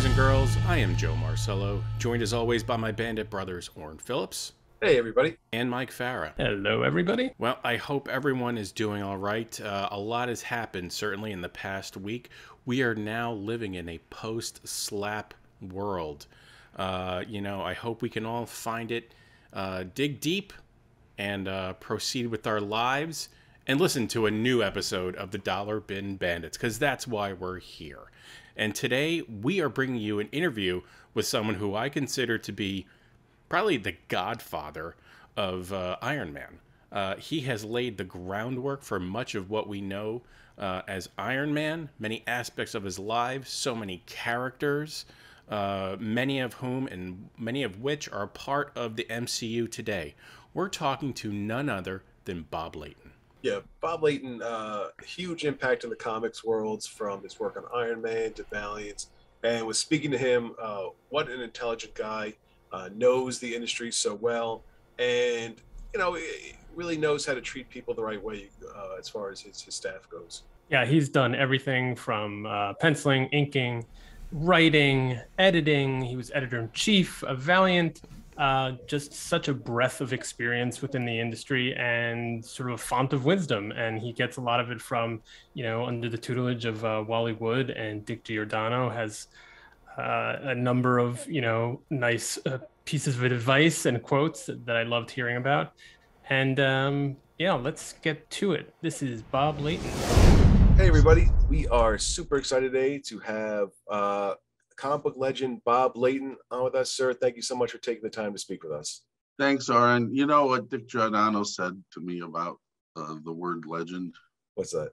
boys and girls. I am Joe Marcello, joined as always by my bandit brothers, Orrin Phillips. Hey, everybody. And Mike Farah. Hello, everybody. Well, I hope everyone is doing all right. A lot has happened, certainly in the past week. We are now living in a post-slap world. I hope we can all find it, dig deep, and proceed with our lives, and listen to a new episode of the Dollar Bin Bandits, because that's why we're here. And today, we are bringing you an interview with someone who I consider to be probably the godfather of Iron Man. He has laid the groundwork for much of what we know as Iron Man, many aspects of his life, so many characters, many of whom and many of which are part of the MCU today. We're talking to none other than Bob Layton. Yeah, Bob Layton, huge impact in the comics worlds, from his work on Iron Man to Valiant. And was speaking to him, what an intelligent guy, knows the industry so well, and really knows how to treat people the right way as far as his staff goes. Yeah, he's done everything from penciling, inking, writing, editing. He was editor-in-chief of Valiant. Just such a breadth of experience within the industry and sort of a font of wisdom. And he gets a lot of it from, under the tutelage of Wally Wood, and Dick Giordano has a number of, nice pieces of advice and quotes that I loved hearing about. And let's get to it. This is Bob Layton. Hey, everybody. We are super excited today to have comic book legend Bob Layton on with us, sir. Thank you so much for taking the time to speak with us. Thanks, Orrin. You know what Dick Giordano said to me about the word legend? What's that?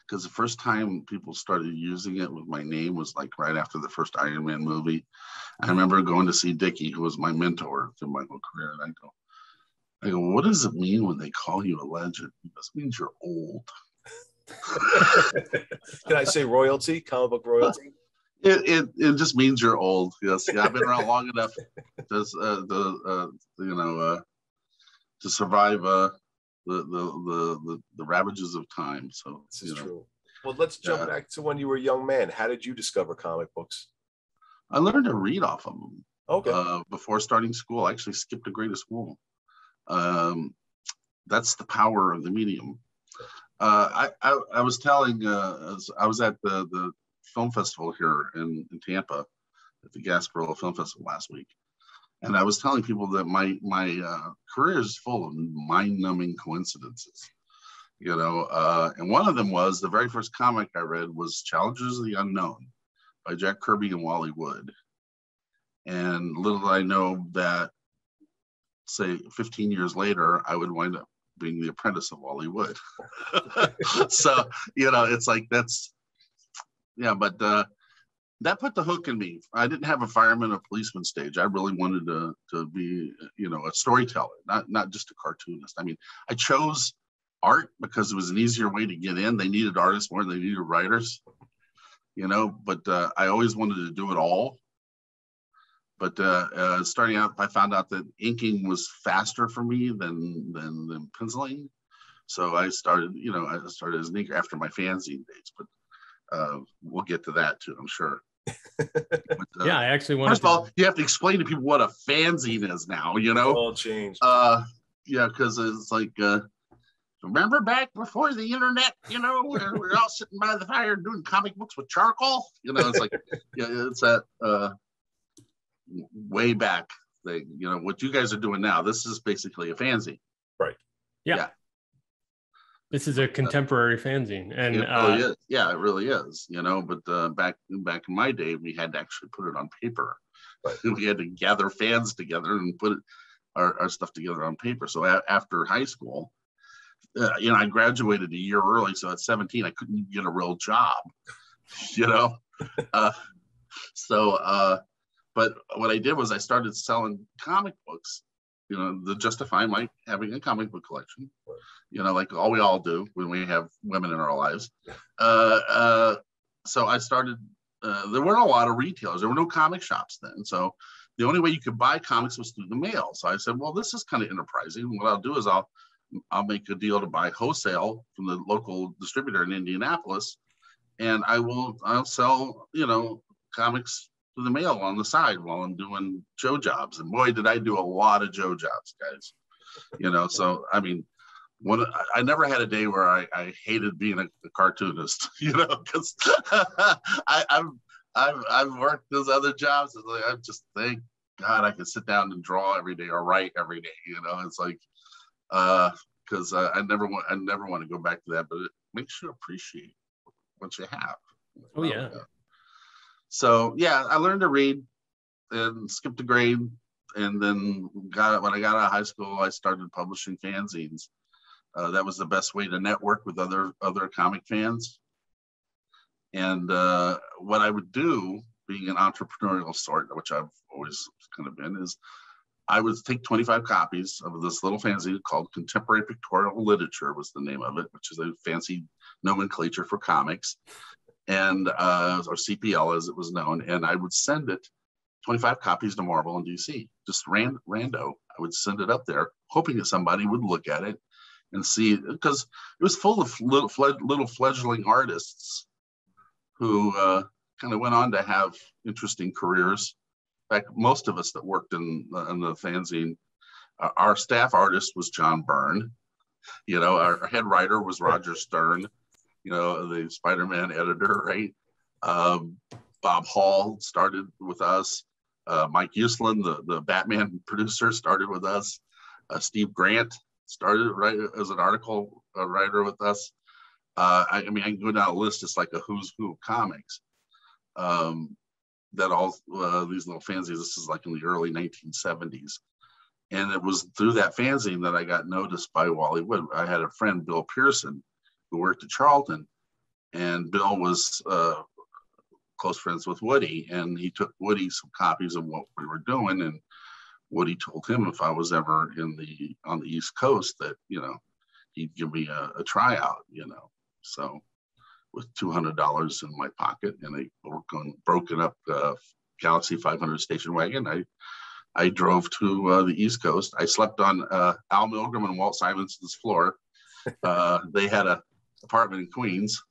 Because the first time people started using it with my name was like right after the first Iron Man movie. I remember going to see Dickie, who was my mentor through my whole career, and I go, what does it mean when they call you a legend? It just means you're old. Can I say royalty? Comic book royalty? It just means you're old. Yes, yeah, I've been around long enough to survive the ravages of time. So this is true. Well, let's jump back to when you were a young man. How did you discover comic books? I learned to read off of them. Okay. Before starting school, I actually skipped a grade of school. That's the power of the medium. I was telling, I was at the film festival here in Tampa at the Gasparilla Film Festival last week. And I was telling people that my career is full of mind-numbing coincidences, and one of them was the very first comic I read was Challengers of the Unknown by Jack Kirby and Wally Wood. And little did I know that, say, 15 years later, I would wind up being the apprentice of Wally Wood. So, it's like that's, yeah, but that put the hook in me. I didn't have a fireman or policeman stage. I really wanted to be, a storyteller, not just a cartoonist. I mean, I chose art because it was an easier way to get in. They needed artists more than they needed writers, but I always wanted to do it all. But starting out, I found out that inking was faster for me than penciling. So I started, as an inker after my fanzine days, but we'll get to that too, I'm sure. But, yeah, I actually wanted first of all, you have to explain to people what a fanzine is now, It's all changed. Yeah, because it's like, remember back before the internet, we're all sitting by the fire doing comic books with charcoal? It's like, yeah, it's that way back thing. What you guys are doing now, this is basically a fanzine. Right. Yeah. This is a contemporary fanzine, and it really is. Yeah, it really is. But back in my day, we had to actually put it on paper. Right. We had to gather fans together and put our stuff together on paper. So after high school, I graduated a year early. So at 17, I couldn't get a real job. But what I did was I started selling comic books, to justify my having a comic book collection, like we all do when we have women in our lives. So I started, there weren't a lot of retailers. There were no comic shops then. So the only way you could buy comics was through the mail. So I said, well, this is kind of enterprising. What I'll do is I'll make a deal to buy wholesale from the local distributor in Indianapolis, and I'll sell, comics to the mail on the side while I'm doing Joe jobs. And boy, did I do a lot of Joe jobs, guys. So I mean, I never had a day where I hated being a cartoonist, because I've worked those other jobs. And like, I'm just, thank God I can sit down and draw every day or write every day. It's like, because I never want to go back to that, but it makes you appreciate what you have. Oh yeah. So yeah, I learned to read and skipped a grade, and then when I got out of high school, I started publishing fanzines. That was the best way to network with other comic fans. And what I would do, being an entrepreneurial sort, which I've always kind of been, is I would take 25 copies of this little fanzine called Contemporary Pictorial Literature, was the name of it, which is a fancy nomenclature for comics, and or CPL as it was known. And I would send it 25 copies to Marvel in DC, just rando. I would send it up there, hoping that somebody would look at it and see, because it was full of little fledgling artists who kind of went on to have interesting careers. In fact, most of us that worked in the fanzine, our staff artist was John Byrne. Our head writer was Roger Stern, the Spider-Man editor, right? Bob Hall started with us. Mike Uslan, the Batman producer, started with us. Steve Grant started right as an article writer with us. I mean, I can go down a list. It's like a who's who of comics. That all these little fanzines. This is like in the early 1970s, and it was through that fanzine that I got noticed by Wally Wood. I had a friend, Bill Pearson, who worked at Charlton, and Bill was close friends with Woody, and he took Woody some copies of what we were doing, and Woody told him if I was ever on the East Coast that he'd give me a tryout. So with $200 in my pocket and a broken up Galaxy 500 station wagon, I drove to the East Coast. I slept on Al Milgrom and Walt Simonson's floor. They had an apartment in Queens,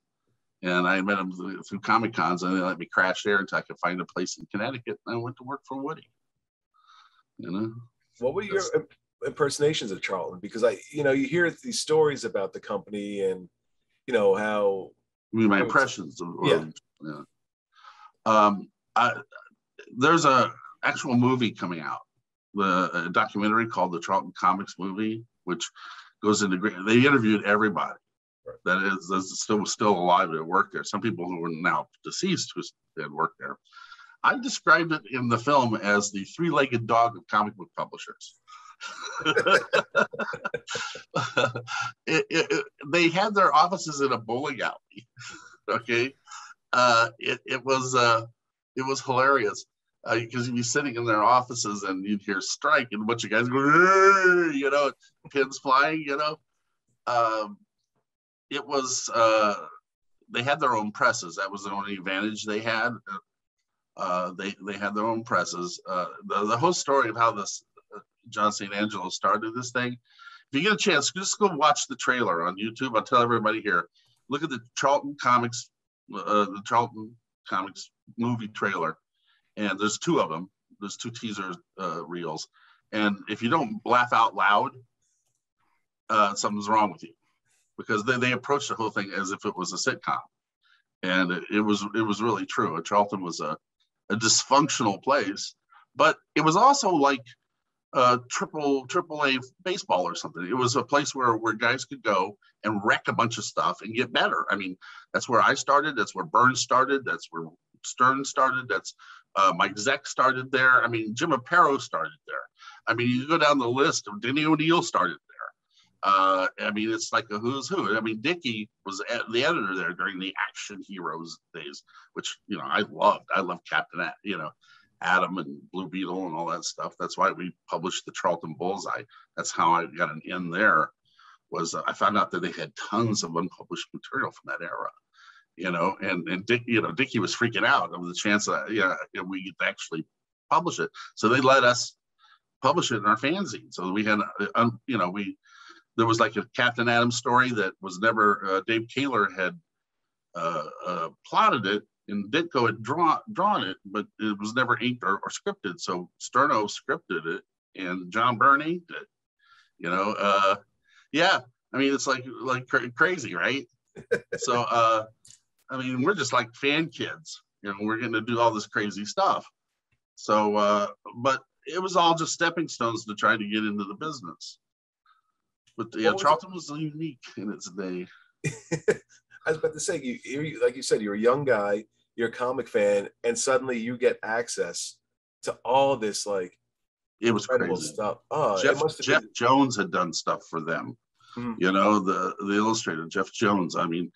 and I met them through Comic Cons, and they let me crash there until I could find a place in Connecticut. And I went to work for Woody. What were your impersonations of Charlton? Because you hear these stories about the company and how. My impressions of there's a actual movie coming out, a documentary called the Charlton Comics Movie, which goes into great. They interviewed everybody that is still alive that worked there. Some people who are now deceased who had worked there. I described it in the film as the three-legged dog of comic book publishers. They had their offices in a bowling alley. Okay, it was hilarious because you'd be sitting in their offices and you'd hear strike and a bunch of guys go, pins flying. It was they had their own presses. That was the only advantage they had. They had their own presses. The whole story of how this John St. Angelo started this thing. If you get a chance, just go watch the trailer on YouTube. I'll tell everybody here. Look at the Charlton Comics movie trailer, and there's two of them. There's two teaser reels, and if you don't laugh out loud, something's wrong with you, because they approached the whole thing as if it was a sitcom, and it was really true. Charlton was a dysfunctional place, but it was also like triple A baseball or something. It was a place where guys could go and wreck a bunch of stuff and get better. I mean, that's where I started. That's where Burns started. That's where Stern started. That's Mike Zeck started there. I mean, Jim Aparo started there. I mean, you go down the list of Denny O'Neil started there. I mean, it's like a who's who. I mean, Dickie was the editor there during the Action Heroes days, which I loved. I loved Captain Adam and Blue Beetle and all that stuff. That's why we published the Charlton Bullseye. That's how I got an in there. Was I found out that they had tons of unpublished material from that era, and Dickie was freaking out of the chance that we could actually publish it. So they let us publish it in our fanzine. So we had there was like a Captain Adam story that was never Dave Kaler had plotted it And Ditko had drawn it, but it was never inked or scripted. So Sterno scripted it, and John Byrne inked it. Yeah. I mean, it's like crazy, right? So, I mean, we're just like fan kids. We're getting to do all this crazy stuff. So, but it was all just stepping stones to try to get into the business. But Charlton was unique in its day. I was about to say, like you said, you're a young guy, you're a comic fan, and suddenly you get access to all this it was incredible crazy stuff. Jeff Jones had done stuff for them. The illustrator Jeff Jones. I mean,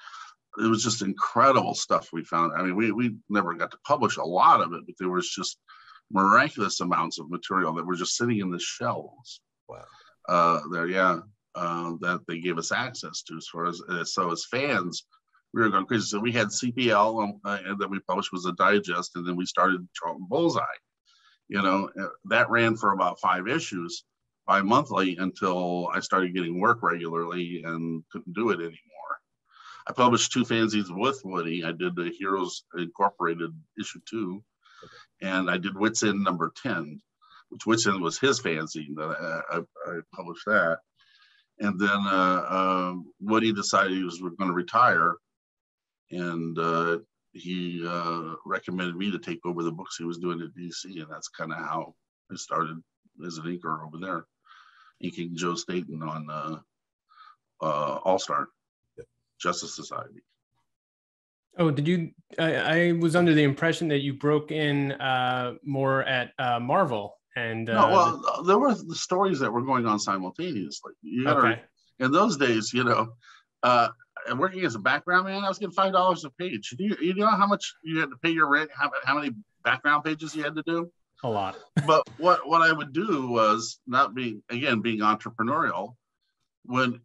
it was just incredible stuff we found. I mean, we never got to publish a lot of it, but there was just miraculous amounts of material that were just sitting in the shelves. Wow. That they gave us access to. As fans, we were going crazy. So we had CPL that we published was a digest, and then we started Charlton Bullseye. That ran for about 5 issues bi-monthly until I started getting work regularly and couldn't do it anymore. I published 2 fanzines with Woody. I did the Heroes Incorporated issue 2, and I did Wits End number 10, which Wits End was his fanzine that I published that. And then Woody decided he was going to retire, and he recommended me to take over the books he was doing at DC, and that's kind of how I started as an inker over there, inking Joe Staten on All-Star Justice Society. Oh, did you? I was under the impression that you broke in more at Marvel. And no, well, there were the stories that were going on simultaneously. In those days, and working as a background man, I was getting $5 a page. You know how much you had to pay your rent? How many background pages you had to do? A lot. But what I would do was being entrepreneurial. When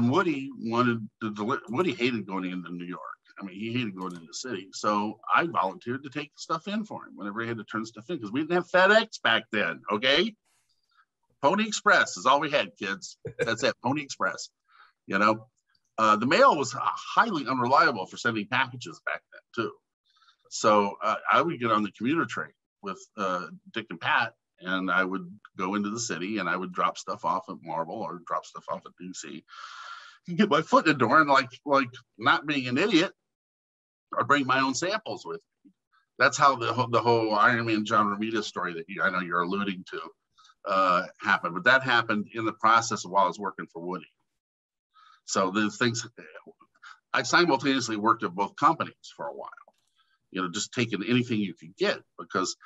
Woody Woody hated going into New York. I mean, he hated going into the city. So I volunteered to take stuff in for him whenever he had to turn stuff in, because we didn't have FedEx back then, okay? Pony Express is all we had, kids. That's it, Pony Express. The mail was highly unreliable for sending packages back then, too. So I would get on the commuter train with Dick and Pat, and I would go into the city, and I would drop stuff off at Marvel or drop stuff off at DC. And get my foot in the door, and like not being an idiot, or bring my own samples with me. That's how the whole Iron Man John Romita story that I know you're alluding to happened. But that happened in the process while I was working for Woody. So the things, I simultaneously worked at both companies for a while. Just taking anything you could get, because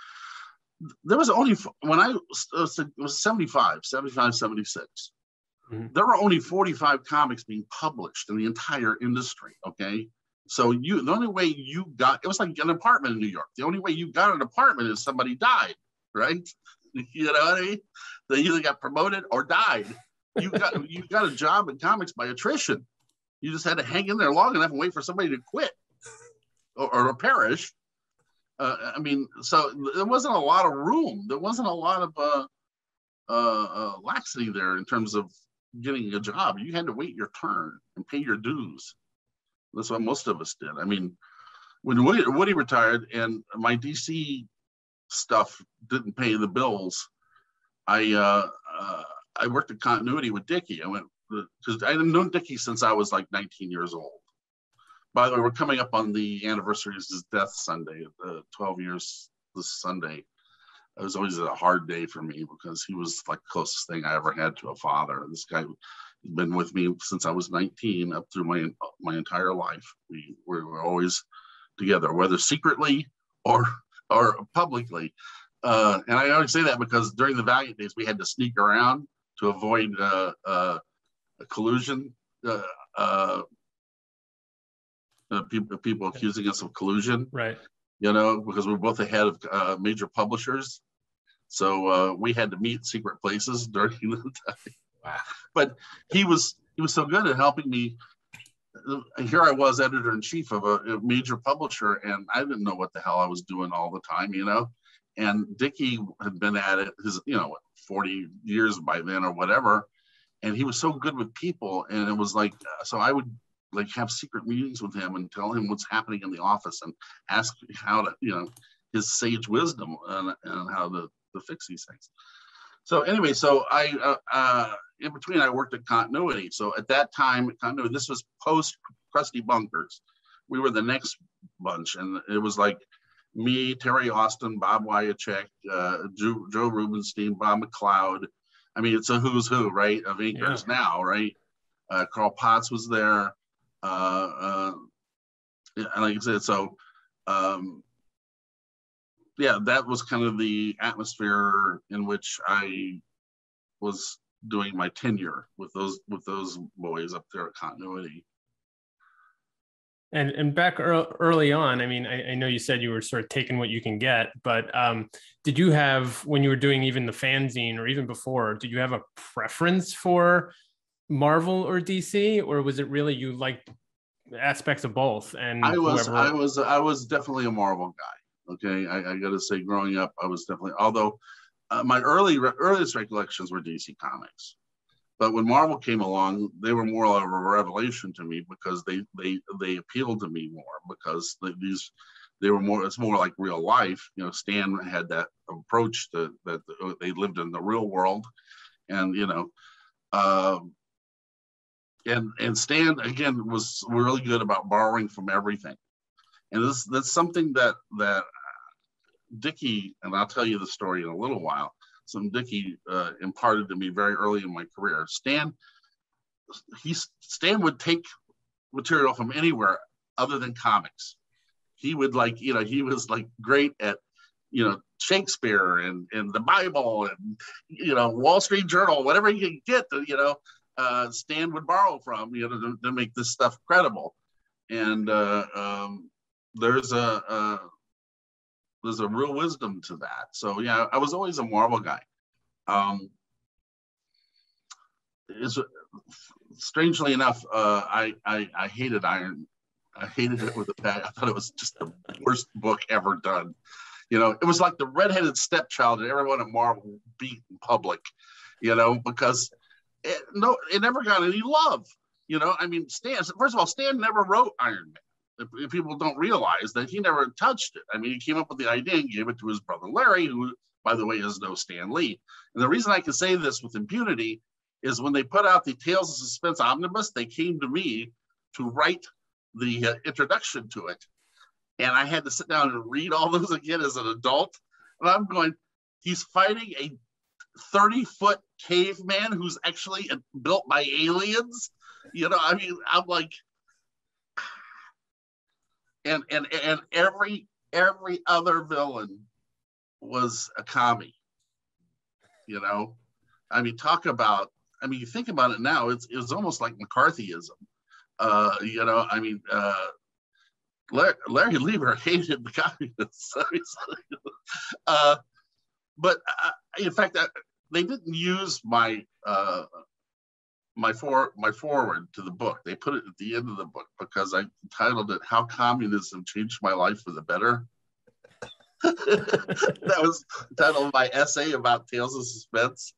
there was only, when I was 75, 76, there were only 45 comics being published in the entire industry, okay? So the only way you got, it was like an apartment in New York. The only way you got an apartment is somebody died, right? You know what I mean? They either got promoted or died. You got a job in comics by attrition. You just had to hang in there long enough and wait for somebody to quit or perish. I mean, so there wasn't a lot of room. There wasn't a lot of laxity there in terms of getting a job. You had to wait your turn and pay your dues. That's what most of us did. I mean, when Woody retired and my DC stuff didn't pay the bills, I worked in continuity with Dickie. I went, because I had known Dickie since I was like 19 years old. By the way, we're coming up on the anniversary of his death Sunday, 12 years this Sunday. It was always a hard day for me because he was like the closest thing I ever had to a father. This guy had been with me since I was 19 up through my entire life. We were always together, whether secretly or publicly. And I always say that because during the Valiant days, we had to sneak around to avoid a collusion. People accusing us of collusion, right? Because we're both ahead of major publishers, so we had to meet secret places during the time. Wow. But he was so good at helping me. Here I was, editor-in-chief of a major publisher, and I didn't know what the hell I was doing all the time, And Dickie had been at it 40 years by then or whatever, and he was so good with people. And it was like, so I would like have secret meetings with him and tell him what's happening in the office and ask how to, his sage wisdom and how to fix these things. So anyway, so I in between I worked at Continuity. So at that time, Continuity, this was post Crusty Bunkers. We were the next bunch, and it was like me, Terry Austin, Bob Wyachek, Joe Rubenstein, Bob McLeod. I mean, it's a who's who, right, of inkers now, right? Carl Potts was there. And like I said, so yeah, that was kind of the atmosphere in which I was doing my tenure with those boys up there at Continuity. And back early on, I mean, I know you said you were sort of taking what you can get, but did you have, when you were doing even the fanzine or even before, did you have a preference for Marvel or DC, or was it really you liked aspects of both? And I was definitely a Marvel guy. Okay, I got to say, growing up, I was definitely. Although my earliest recollections were DC Comics. But when Marvel came along, they were more of a revelation to me because they appealed to me more because they were more. It's more like real life. Stan had that approach that they lived in the real world, and and Stan again was really good about borrowing from everything, and that's something that Dickie, and I'll tell you the story in a little while. Some Dickie imparted to me very early in my career. Stan would take material from anywhere other than comics. He would he was like great at, Shakespeare and the Bible and, Wall Street Journal, whatever he could get, Stan would borrow from, to make this stuff credible. And there's a real wisdom to that. So yeah, I was always a Marvel guy. Strangely enough, I hated Iron. I hated it with a passion. I thought it was just the worst book ever done. It was like the redheaded stepchild that everyone at Marvel beat in public. Because it never got any love. I mean, first of all, Stan never wrote Iron Man. If people don't realize that he never touched it. I mean, he came up with the idea and gave it to his brother Larry, who, by the way, is no Stan Lee. And the reason I can say this with impunity is when they put out the Tales of Suspense Omnibus, they came to me to write the introduction to it. And I had to sit down and read all those again as an adult. And I'm going, he's fighting a 30-foot caveman who's actually built by aliens. I mean, I'm like, and every other villain was a commie. I mean, you think about it now, it's almost like McCarthyism. I mean, Larry Lieber hated the communists. But in fact, they didn't use my foreword to the book. They put it at the end of the book because I titled it "How Communism Changed My Life for the Better." That was the title of my essay about Tales of Suspense,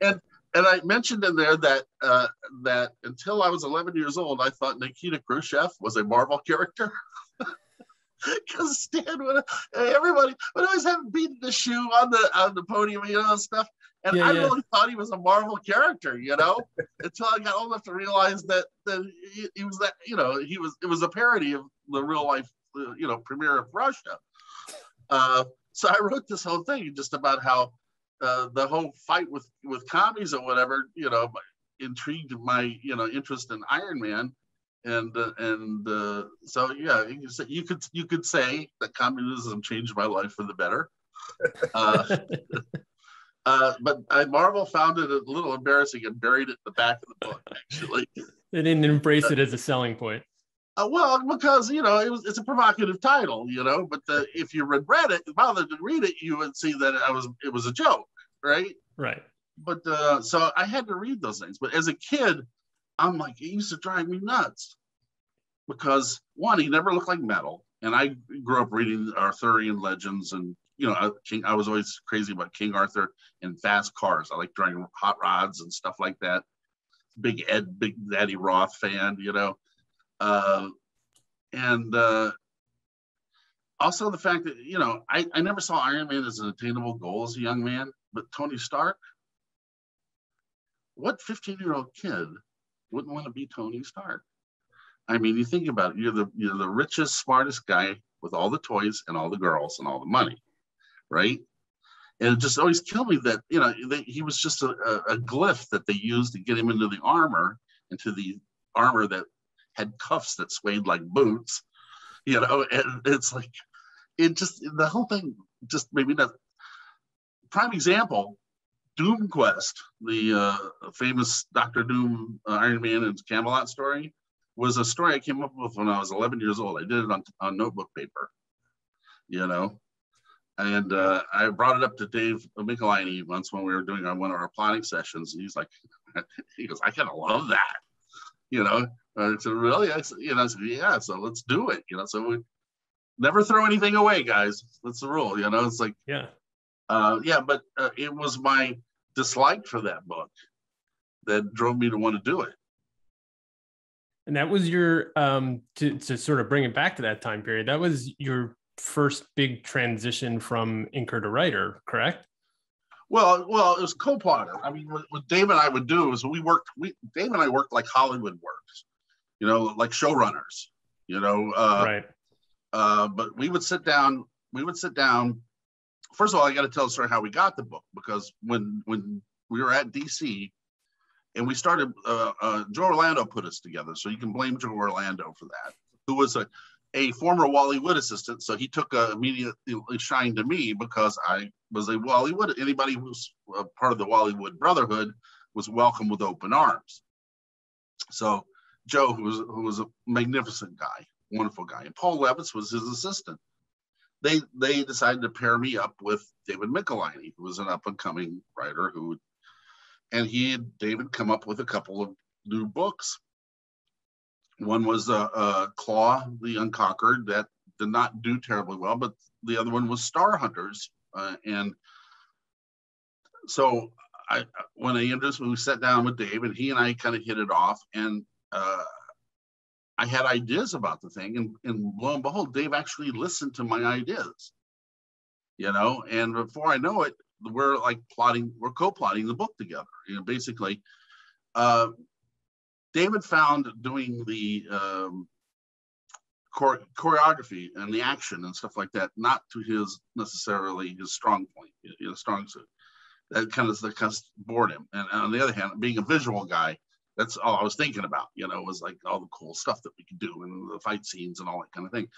and I mentioned in there that that until I was 11 years old, I thought Nikita Khrushchev was a Marvel character. Because Stan everybody would always have him beating the shoe on the podium, and stuff. And I really thought he was a Marvel character, until I got old enough to realize that he was that, it was a parody of the real life, premiere of Russia. So I wrote this whole thing just about how the whole fight with commies or whatever, intrigued my, interest in Iron Man. And so yeah, you could say that communism changed my life for the better. But Marvel found it a little embarrassing and buried it in the back of the book. Actually, they didn't embrace it as a selling point. Well, because it's a provocative title, But if you read it, bothered to read it, you would see that it was a joke, right? Right. But so I had to read those things. But as a kid, I'm like, it used to drive me nuts because one, he never looked like metal, and I grew up reading Arthurian legends, and I was always crazy about King Arthur and fast cars. I like driving hot rods and stuff like that. Big Daddy Roth fan, Uh, and also the fact that, you know, I never saw Iron Man as an attainable goal as a young man, but Tony Stark, what 15-year-old kid wouldn't want to be Tony Stark? I mean, you think about it, you're the richest, smartest guy with all the toys and all the girls and all the money, right? And it just always killed me that, you know, he was just a glyph that they used to get him into the armor that had cuffs that swayed like boots, you know, and it's like, the whole thing just maybe not. Prime example, Doom Quest, the famous Doctor Doom Iron Man and Camelot story, was a story I came up with when I was 11 years old. I did it on notebook paper, you know. And I brought it up to Dave Michelini once when we were doing one of our plotting sessions. And he's like, he goes, I kind of love that, you know. I said, really? I said, I said, yeah, so let's do it, you know. So we never throw anything away, guys. That's the rule, you know. It's like, yeah. But it was my dislike for that book that drove me to want to do it. And that was your, to sort of bring it back to that time period, that was your first big transition from inker to writer, correct? Well, it was co-plotter. I mean, what Dave and I would do is Dave and I worked like Hollywood works, you know, like showrunners, you know. Right. But we would sit down. First of all, I got to tell the story how we got the book, because when we were at DC and we started, Joe Orlando put us together. So you can blame Joe Orlando for that, who was a former Wally Wood assistant. So he took immediate shine to me because I was a Wally Wood. Anybody who's part of the Wally Wood Brotherhood was welcome with open arms. So Joe, who was a magnificent guy, wonderful guy, and Paul Levitz was his assistant. They decided to pair me up with David Michelini, who was an up-and-coming writer David come up with a couple of new books. One was Claw, the Unconquered, that did not do terribly well, but the other one was Star Hunters. And so when we sat down with Dave, and he and I kind of hit it off, and I had ideas about the thing, and lo and behold, Dave actually listened to my ideas, you know, and before I know it, we're co-plotting the book together. You know, basically, David found doing the choreography and the action and stuff like that, not to necessarily his strong point, you know, strong suit. That kind of bored him. And on the other hand, being a visual guy, that's all I was thinking about, you know, was like all the cool stuff that we could do and the fight scenes and all that kind of thing.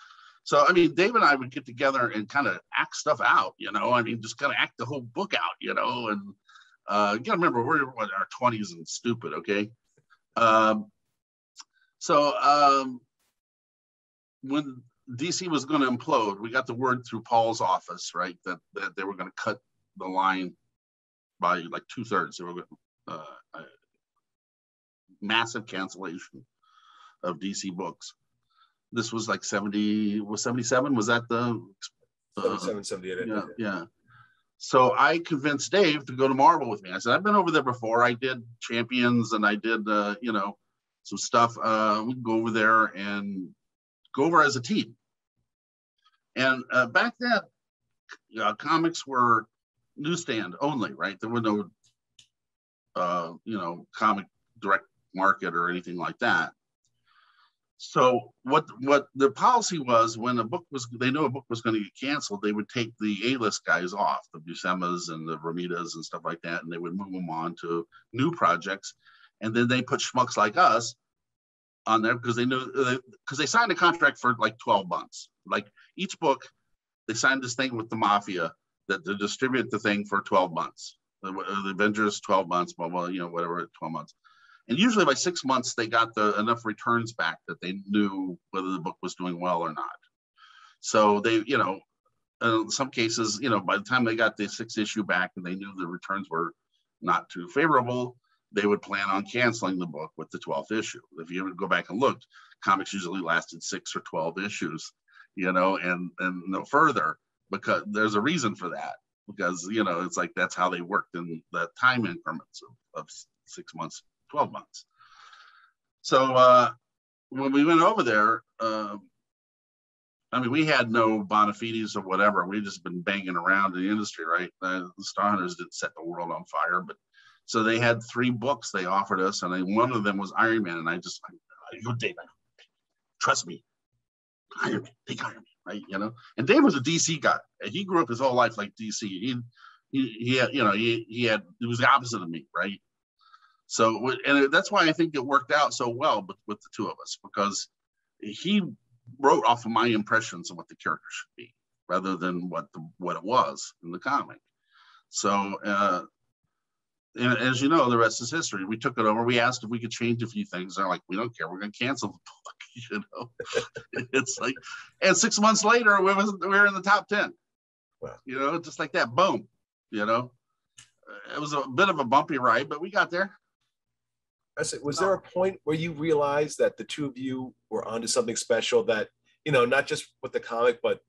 So, I mean, Dave and I would get together and kind of act stuff out, you know, I mean, just kind of act the whole book out, you know, and you gotta remember, we're in our 20s and stupid, okay? When DC was going to implode, we got the word through Paul's office, right, that they were going to cut the line by like 2/3. They were going massive cancellation of DC books. This was like 77. Was that the 77, 78? Yeah. So I convinced Dave to go to Marvel with me. I said, I've been over there before. I did Champions and I did, you know, some stuff. We can go over there and go over as a team. And back then, comics were newsstand only, right? There were no, you know, comic direct market or anything like that. So what the policy was, when they knew a book was going to get canceled, they would take the A-list guys off, the Buscema's and the Romitas and stuff like that, and they would move them on to new projects. And then they put schmucks like us on there because they signed a contract for like 12 months. Like each book, they signed this thing with the mafia that they distribute the thing for 12 months. The Avengers, 12 months, blah, blah, you know, whatever, 12 months. And usually by 6 months, they got enough returns back that they knew whether the book was doing well or not. So they, you know, in some cases, you know, by the time they got the 6th issue back and they knew the returns were not too favorable, they would plan on canceling the book with the 12th issue. If you ever go back and look, comics usually lasted 6 or 12 issues, you know, and no further, because there's a reason for that. Because, you know, it's like that's how they worked in the time increments of 6 months, 12 months. So when we went over there, I mean, we had no bona fides or whatever. We'd just been banging around in the industry, right? The Star Hunters didn't set the world on fire, but so they had 3 books they offered us, and one of them was Iron Man, and I go, Dave, trust me, Iron Man, take Iron Man, right? You know. And Dave was a DC guy. He grew up his whole life like DC. He had, you know, he was the opposite of me, right? So, and that's why I think it worked out so well with the two of us, because he wrote off of my impressions of what the character should be, rather than what it was in the comic. So, and as you know, the rest is history. We took it over. We asked if we could change a few things. They're like, we don't care. We're going to cancel the book. You know, it's like, and 6 months later, we were in the top 10. Wow. You know, just like that. Boom. You know, it was a bit of a bumpy ride, but we got there. Was there a point where you realized that the two of you were onto something special, that, you know, not just with the comic, but,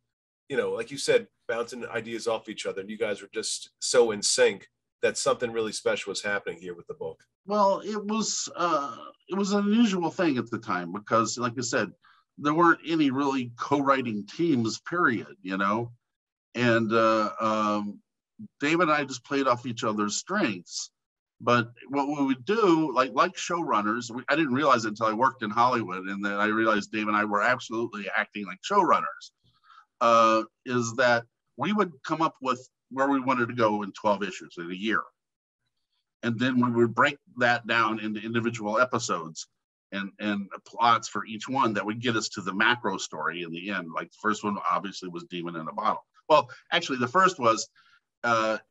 you know, like you said, bouncing ideas off each other, and you guys were just so in sync that something really special was happening here with the book? Well, it was an unusual thing at the time, because, like I said, there weren't any really co-writing teams, period, you know, and Dave and I just played off each other's strengths. But what we would do, like showrunners, I didn't realize it until I worked in Hollywood, and then I realized Dave and I were absolutely acting like showrunners, is that we would come up with where we wanted to go in 12 issues in a year. And then we would break that down into individual episodes and plots for each one that would get us to the macro story in the end. Like the first one obviously was Demon in a Bottle. Well, actually the first was,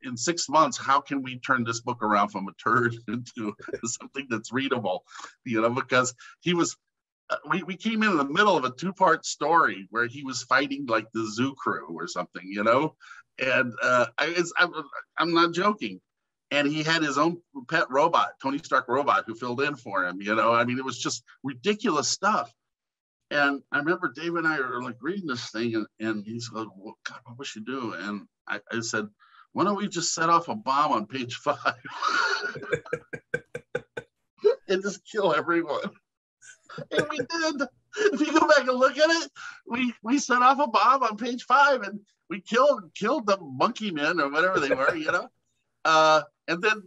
in 6 months, how can we turn this book around from a turd into something that's readable? You know, because he was, we came in the middle of a 2-part story where he was fighting like the zoo crew or something, you know, and I'm not joking. And he had his own pet robot, Tony Stark robot, who filled in for him, you know. I mean, it was just ridiculous stuff. And I remember Dave and I are like reading this thing, and he's like, well, God, what we should do? And I said, why don't we just set off a bomb on page 5 and just kill everyone? And we did. If you go back and look at it, we set off a bomb on page 5, and we killed the monkey men or whatever they were, you know. And then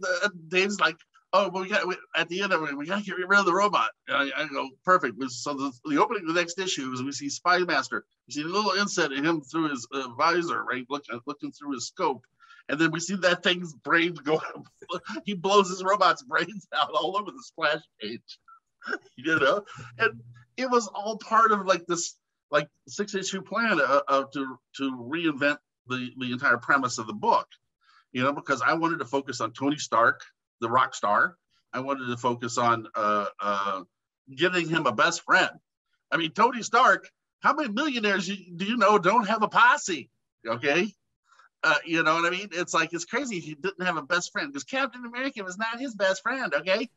Dave's like, oh, but at the end of it, we got to get rid of the robot. And I go, perfect. So the opening of the next issue is we see Spy Master. We see a little inset of him through his visor, right, looking through his scope. And then we see that thing's brains go. He blows his robot's brains out all over the splash page, you know. And it was all part of like this, like 6-issue plan to reinvent the entire premise of the book, you know, because I wanted to focus on Tony Stark, the rock star. I wanted to focus on getting him a best friend. I mean, Tony Stark, how many millionaires do you know don't have a posse? Okay. You know what I mean? It's like, it's crazy he didn't have a best friend, because Captain America was not his best friend. Okay.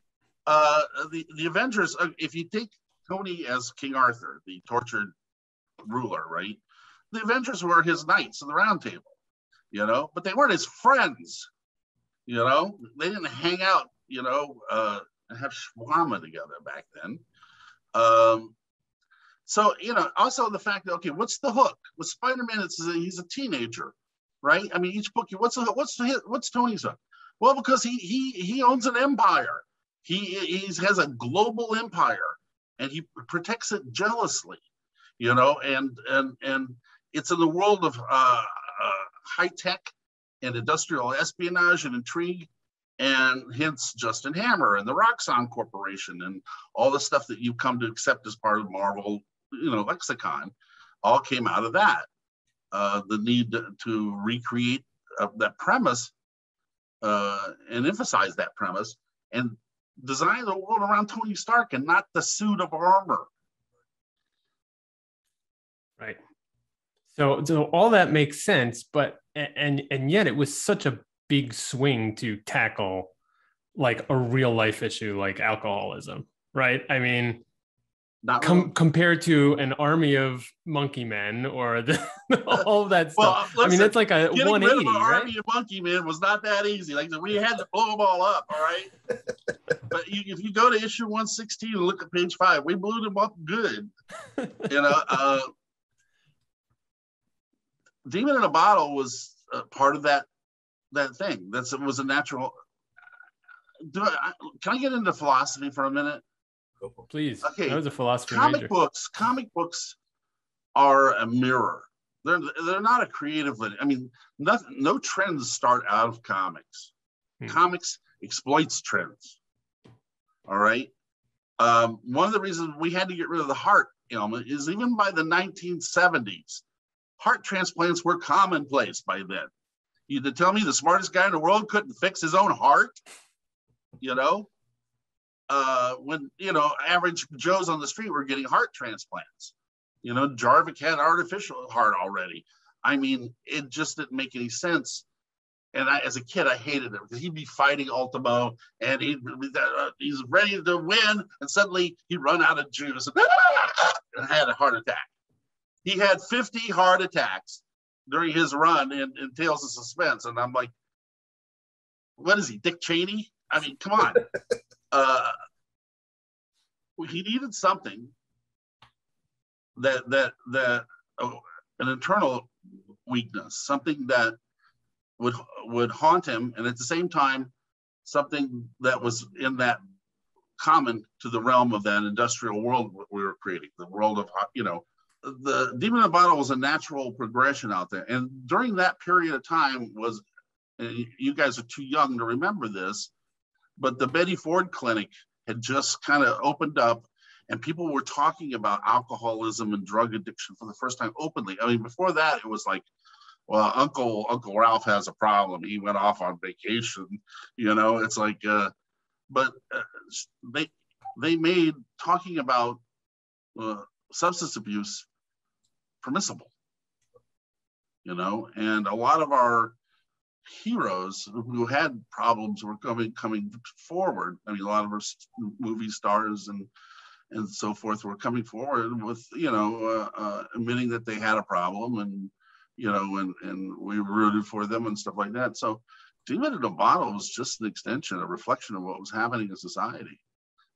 The Avengers, if you take Tony as King Arthur, the tortured ruler, right? The Avengers were his knights of the round table, you know, but they weren't his friends. You know, they didn't hang out, you know, and have shawarma together back then. So, you know, also the fact that, okay, what's the hook? With Spider-Man, he's a teenager, right? I mean, each book, what's Tony's hook? Well, because he owns an empire. He has a global empire, and he protects it jealously, you know, and it's in the world of high tech and industrial espionage and intrigue, and hence Justin Hammer and the Roxxon Corporation and all the stuff that you've come to accept as part of Marvel, you know, lexicon, all came out of that. The need to recreate that premise and emphasize that premise and design the world around Tony Stark and not the suit of armor. Right. So all that makes sense, but and yet it was such a big swing to tackle like a real life issue like alcoholism, right? I mean, compared to an army of monkey men or all of that stuff. Well, listen, I mean, it's like a 180, rid of an right? army of monkey men was not that easy. Like we had to blow them all up, all right? But if you go to issue 116 and look at page 5, we blew them up good. You know, Demon in a Bottle was part of that thing. It was a natural. Can I get into philosophy for a minute? Please. Okay. That was a philosophy Comic major. books are a mirror. They're not a creative. I mean, no trends start out of comics. Comics exploits trends. All right. One of the reasons we had to get rid of the heart ailment is even by the 1970s, heart transplants were commonplace by then. You to tell me the smartest guy in the world couldn't fix his own heart? You know, when average Joes on the street were getting heart transplants. You know, Jarvik had an artificial heart already. I mean, it just didn't make any sense. And as a kid, I hated it because he'd be fighting Ultimo and he's ready to win. And suddenly he'd run out of juice and had a heart attack. He had 50 heart attacks during his run in Tales of Suspense. And I'm like, what is he, Dick Cheney? I mean, come on. He needed something that an internal weakness, something that would haunt him, and at the same time, something that was in that common to the realm of that industrial world we were creating, the world of, the Demon in a Bottle was a natural progression out there. And during that period of time was, you guys are too young to remember this, but the Betty Ford Clinic had just kind of opened up, and people were talking about alcoholism and drug addiction for the first time openly. I mean, before that, it was like, well, Uncle Ralph has a problem. He went off on vacation. It's like, but they made talking about substance abuse permissible. And a lot of our heroes who had problems were coming forward. I mean, a lot of our movie stars and so forth were coming forward with, admitting that they had a problem, and we rooted for them and stuff like that. So Demon in a Bottle was just an extension, a reflection of what was happening in society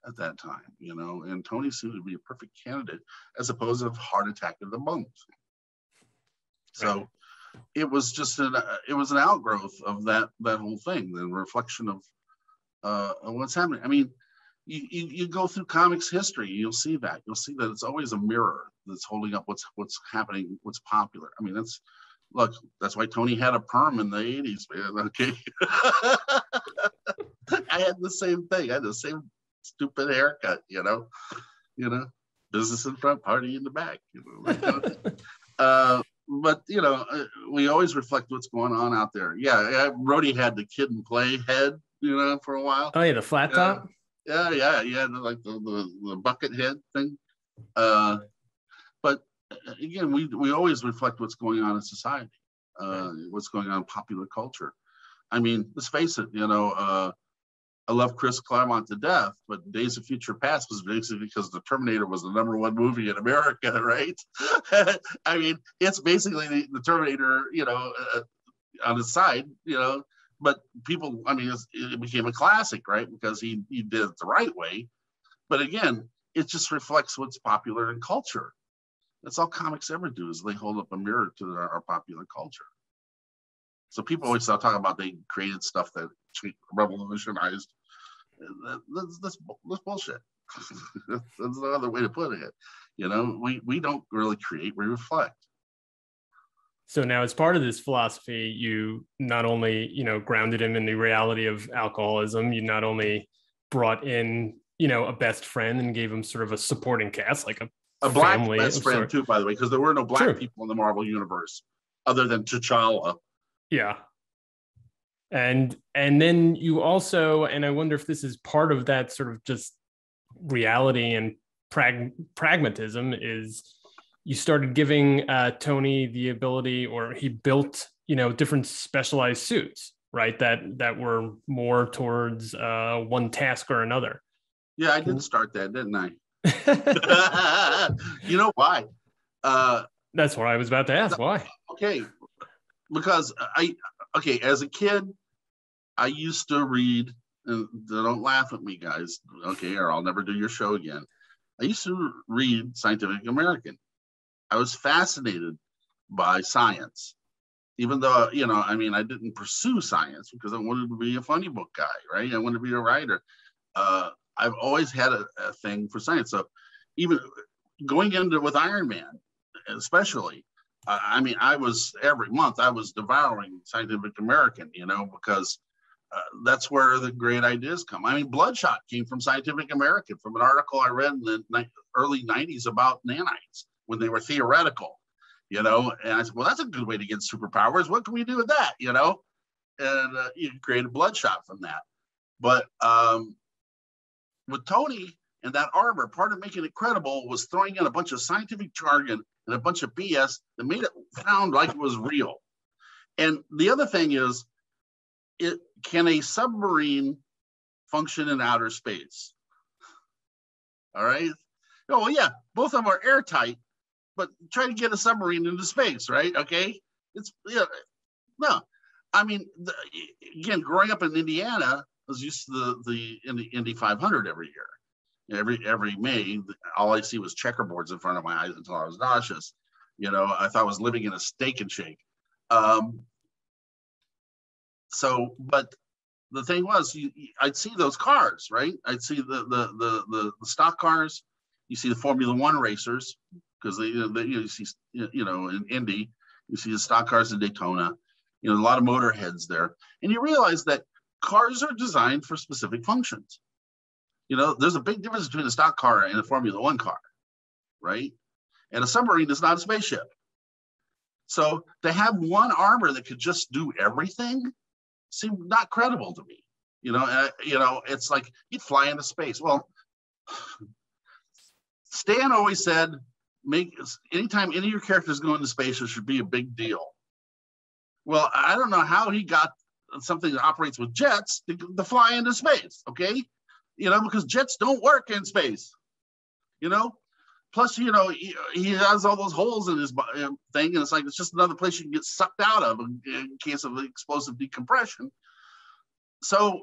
at that time, and Tony seemed to be a perfect candidate as opposed to Heart Attack of the Monks. So it was just an outgrowth of that whole thing, the reflection of what's happening. I mean, you go through comics history, you'll see that it's always a mirror that's holding up what's happening, what's popular. I mean, that's why Tony had a perm in the 80s, man. Okay. I had the same thing. I had the same stupid haircut, business in front, party in the back, that kind of thing. But we always reflect what's going on out there. Yeah, Rhodey had the Kid and Play head, for a while. Oh yeah, the flat top. Yeah, like the bucket head thing. But again, we always reflect what's going on in society, what's going on in popular culture. I mean, let's face it, I love Chris Claremont to death, but Days of Future Past was basically because the Terminator was the #1 movie in America, right? I mean, it's basically the Terminator, on its side, but people, I mean, it became a classic, right? Because he did it the right way. But again, it just reflects what's popular in culture. That's all comics ever do, is they hold up a mirror to our popular culture. So people always talk about they created stuff that revolutionized. That's bullshit. That's another way to put it. We don't really create, we reflect. So now, as part of this philosophy, you not only, grounded him in the reality of alcoholism, you not only brought in, a best friend and gave him sort of a supporting cast, like a black best friend too, by the way, because there were no black people in the Marvel universe other than T'Challa. Yeah. And then you also, and I wonder if this is part of that sort of just reality and pragmatism, is you started giving Tony the ability, or he built, different specialized suits, right? That were more towards one task or another. Yeah, I did start that, didn't I? You know why? That's what I was about to ask. Why? Okay, because as a kid, I used to read and don't laugh at me, guys, okay, or I'll never do your show again. I used to read Scientific American. I was fascinated by science, even though, you know, I mean, I didn't pursue science because I wanted to be a funny book guy, right? I wanted to be a writer. I've always had a thing for science. So even going into with Iron Man, especially, I mean, I was every month I was devouring Scientific American, you know, because that's where the great ideas come. I mean, Bloodshot came from Scientific American, from an article I read in the early 90s about nanites when they were theoretical, you know, and I said, well, that's a good way to get superpowers. What can we do with that, you know? And you created Bloodshot from that. But with Tony and that armor, part of making it credible was throwing in a bunch of scientific jargon and a bunch of BS that made it sound like it was real. And the other thing is, can a submarine function in outer space? All right. Oh, well, yeah, both of them are airtight, but try to get a submarine into space, right? Okay. It's, yeah, no. I mean, again, growing up in Indiana, I was used to the Indy 500 every year. Every May, all I see was checkerboards in front of my eyes until I was nauseous. You know, I thought I was living in a Steak and Shake. So, but the thing was, I'd see those cars, right? I'd see the stock cars. You see the Formula One racers, because you see, you know, in Indy, you see the stock cars in Daytona. You know, a lot of motorheads there, and you realize that cars are designed for specific functions. You know, there's a big difference between a stock car and a Formula One car, right? And a submarine is not a spaceship. So to have one armor that could just do everything seemed not credible to me. You know, it's like you'd fly into space. Well, Stan always said, anytime any of your characters go into space, it should be a big deal. Well, I don't know how he got something that operates with jets to fly into space, okay? You know, because jets don't work in space, you know? Plus, you know, he has all those holes in his thing, and it's like, it's just another place you can get sucked out of in case of explosive decompression. So,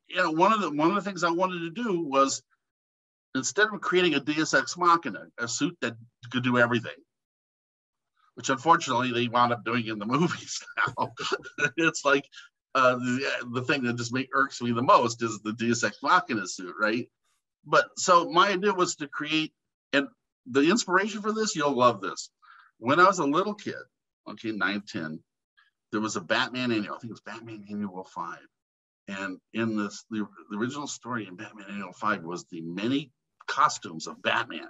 you know, one of the things I wanted to do was, instead of creating a Deus Ex Machina, a suit that could do everything, which unfortunately they wound up doing in the movies now. It's like the thing that irks me the most is the Deus Ex Machina suit, right? But so my idea was to create, and the inspiration for this, you'll love this. When I was a little kid, okay, 9, 10, there was a Batman annual. I think it was Batman Annual 5. And in this, the original story in Batman Annual 5 was the many costumes of Batman.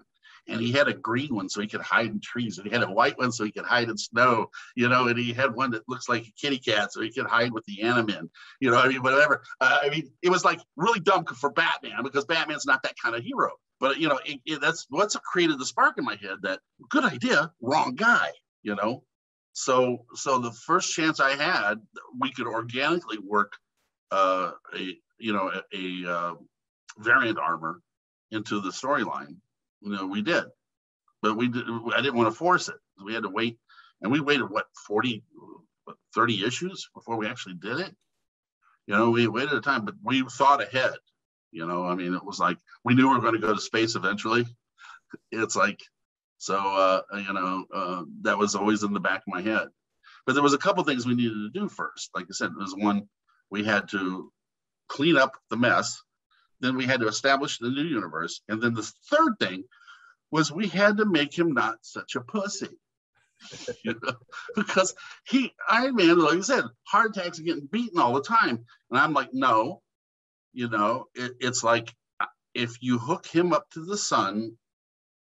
And he had a green one so he could hide in trees, and he had a white one so he could hide in snow, you know, and he had one that looks like a kitty cat so he could hide with the Animan, you know, I mean, whatever. I mean, it was like really dumb for Batman, because Batman's not that kind of hero. But, you know, that's what's created the spark in my head that, good idea, wrong guy, you know. So the first chance I had, we could organically work a variant armor into the storyline. You know, we did, but I didn't want to force it. We had to wait, and we waited 30 issues before we actually did it. You know, we waited a time, but we thought ahead. You know, I mean, it was like we knew we were going to go to space eventually. It's like, so that was always in the back of my head. But there was a couple things we needed to do first. Like I said, there's one, we had to clean up the mess. Then we had to establish the new universe. And then the third thing was we had to make him not such a pussy. You know? Because Iron Man, like I said, heart attacks and getting beaten all the time. And I'm like, no, you know, it's like, if you hook him up to the sun,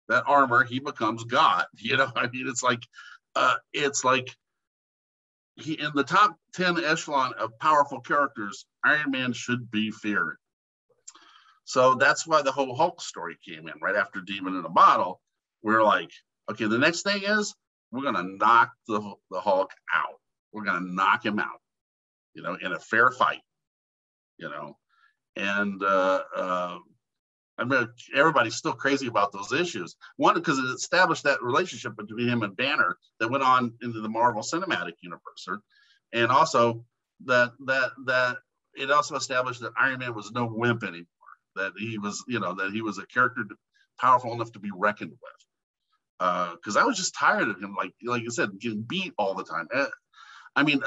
that armor, he becomes God. You know, I mean, it's like he, in the top 10 echelon of powerful characters, Iron Man should be feared. So that's why the whole Hulk story came in right after Demon in a Bottle. We're like, okay, the next thing is we're going to knock the Hulk out. We're going to knock him out, you know, in a fair fight, you know. And I mean, everybody's still crazy about those issues. One, because it established that relationship between him and Banner that went on into the Marvel Cinematic Universe, and also that it also established that Iron Man was no wimp anymore. That he was, that he was a character powerful enough to be reckoned with. Because I was just tired of him, like you said, getting beat all the time. I mean,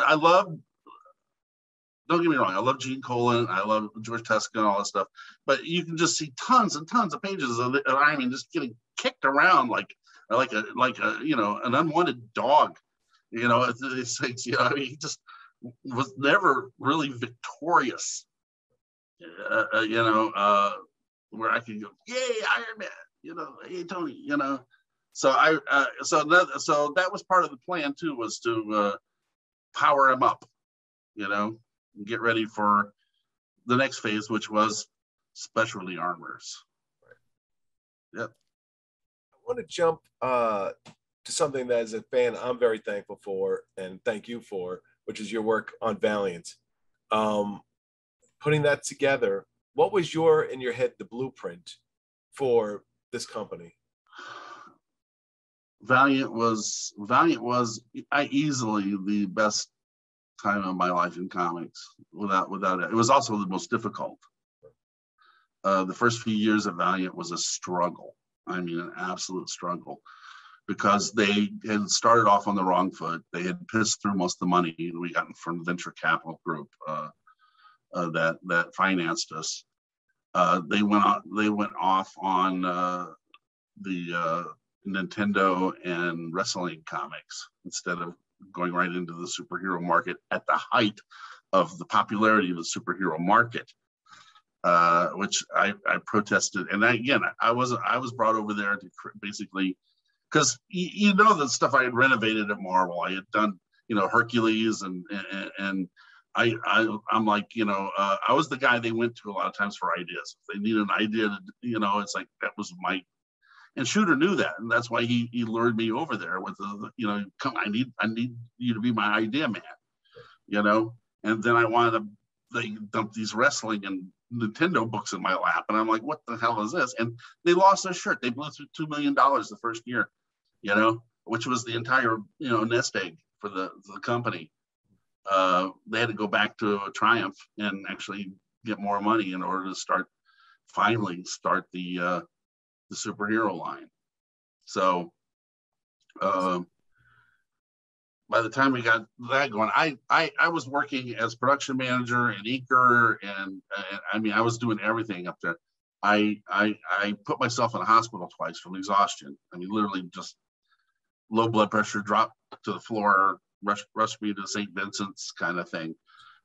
don't get me wrong, I love Gene Colan, I love George Tuska and all that stuff, but you can just see tons and tons of pages of Iron Man just getting kicked around like a an unwanted dog. It's I mean, he just was never really victorious. Where I could go, yay, Iron Man, hey Tony, So so that was part of the plan too, was to power him up, and get ready for the next phase, which was specialty armors. Right. Yep. I want to jump to something that, as a fan, I'm very thankful for, and thank you for, which is your work on Valiant. Putting that together, what was in your head, the blueprint for this company? Valiant was easily the best time of my life in comics, without it. It was also the most difficult. The first few years of Valiant was a struggle. I mean, an absolute struggle, because they had started off on the wrong foot. They had pissed through most of the money we got from the venture capital group that financed us. They went off on the Nintendo and wrestling comics instead of going right into the superhero market at the height of the popularity of the superhero market, which I protested. And I was brought over there to basically, because the stuff I had renovated at Marvel. I had done Hercules and I'm like, I was the guy they went to a lot of times for ideas. If they needed an idea, it's like that was my. And Shooter knew that, and that's why he lured me over there with come, I need you to be my idea man, And then they dumped these wrestling and Nintendo books in my lap, and I'm like, what the hell is this? And they lost their shirt. They blew through $2 million the first year, which was the entire nest egg for the company. They had to go back to a Triumph and actually get more money in order to finally start the superhero line. So by the time we got that going, I was working as production manager and inker, and I mean, I was doing everything up there. I put myself in a hospital twice from exhaustion. I mean, literally just low blood pressure, dropped to the floor, rushed me to St. Vincent's kind of thing.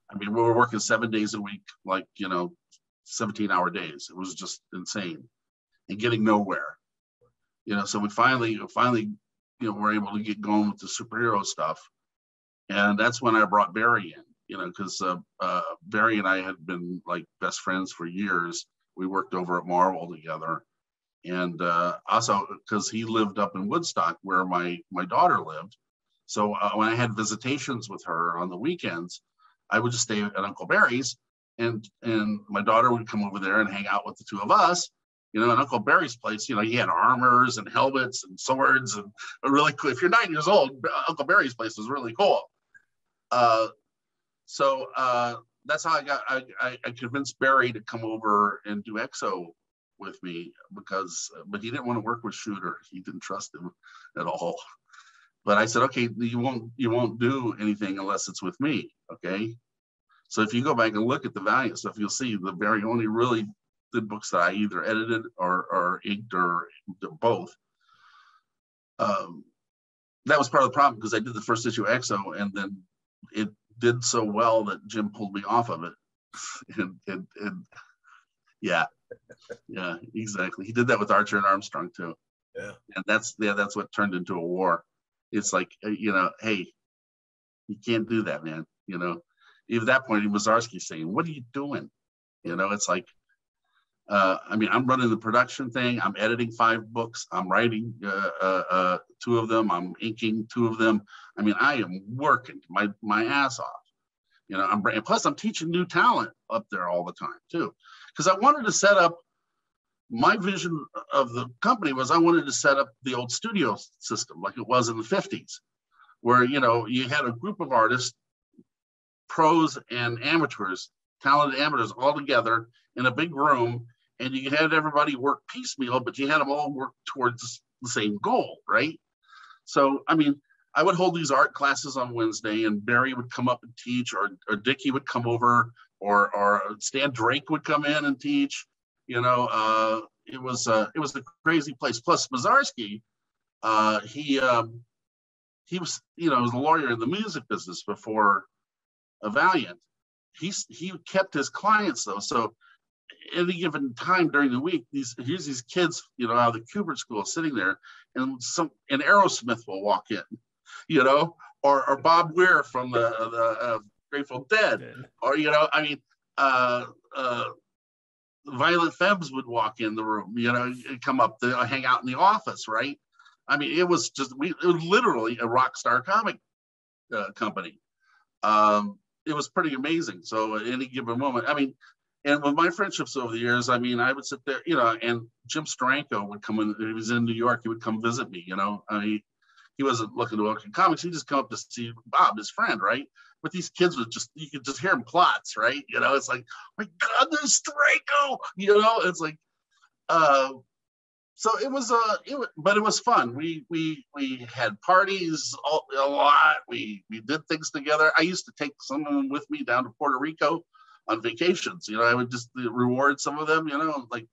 I mean, we were working 7 days a week, 17-hour days. It was just insane and getting nowhere. So we finally, were able to get going with the superhero stuff. And that's when I brought Barry in, because Barry and I had been like best friends for years. We worked over at Marvel together. And also because he lived up in Woodstock where my daughter lived. So when I had visitations with her on the weekends, I would just stay at Uncle Barry's, and my daughter would come over there and hang out with the two of us. In Uncle Barry's place, he had armors and helmets and swords, and really cool. If you're 9 years old, Uncle Barry's place was really cool. So that's how I convinced Barry to come over and do EXO with me, but he didn't want to work with Shooter. He didn't trust him at all. But I said, okay, you won't do anything unless it's with me, okay? So if you go back and look at the Valiant stuff, you'll see the Barry only really did books that I either edited or inked or both. That was part of the problem, because I did the first issue of EXO, and then it did so well that Jim pulled me off of it. and yeah, exactly. He did that with Archer and Armstrong too. Yeah, and that's what turned into a war. It's like, hey, you can't do that, man. Even at that point, Wazowski saying, "What are you doing?" It's like, I mean, I'm running the production thing. I'm editing 5 books. I'm writing 2 of them. I'm inking 2 of them. I mean, I am working my ass off. Plus I'm teaching new talent up there all the time too, because I wanted to set up. My vision of the company was I wanted to set up the old studio system like it was in the 50s, where you had a group of artists, pros and amateurs, talented amateurs all together in a big room, and you had everybody work piecemeal, but you had them all work towards the same goal, right? So, I mean, I would hold these art classes on Wednesday, and Barry would come up and teach, or Dickie would come over, or Stan Drake would come in and teach. You know, it was a crazy place. Plus, Mazarski, he was, you know, was a lawyer in the music business before Valiant. He kept his clients though. So any given time during the week, here's these kids, you know, out of the Kubert School sitting there, and Aerosmith will walk in, you know, or Bob Weir from the Grateful Dead, or, you know, I mean, Violent Femmes would walk in the room, you know, come up to hang out in the office, right? I mean, it was literally a rock star comic company. It was pretty amazing. So at any given moment, I mean, and with my friendships over the years, I mean, I would sit there, you know, and Jim Steranko would come in. He was in New York. He would come visit me, you know. I mean, he wasn't looking to work in comics. He'd just come up to see Bob, his friend, right? But these kids would you could just hear them plots, right? You know, it's like, my God, there's Steranko, you know. It's like, so it was but it was fun. We had parties a lot. We did things together. I used to take some of them with me down to Puerto Rico on vacations. You know, I would just reward some of them, you know, like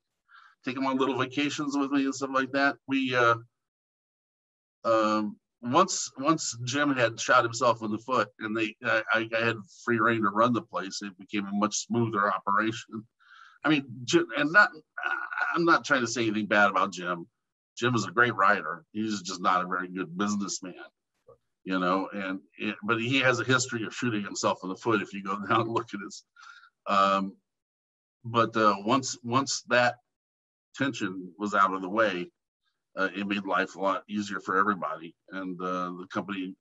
take them on little vacations with me and stuff like that. We once Jim had shot himself in the foot, and I had free reign to run the place, it became a much smoother operation. I mean, I'm not trying to say anything bad about Jim. Jim is a great writer. He's just not a very good businessman, you know. But he has a history of shooting himself in the foot. If you go down and look at his, once that tension was out of the way, it made life a lot easier for everybody. And the company,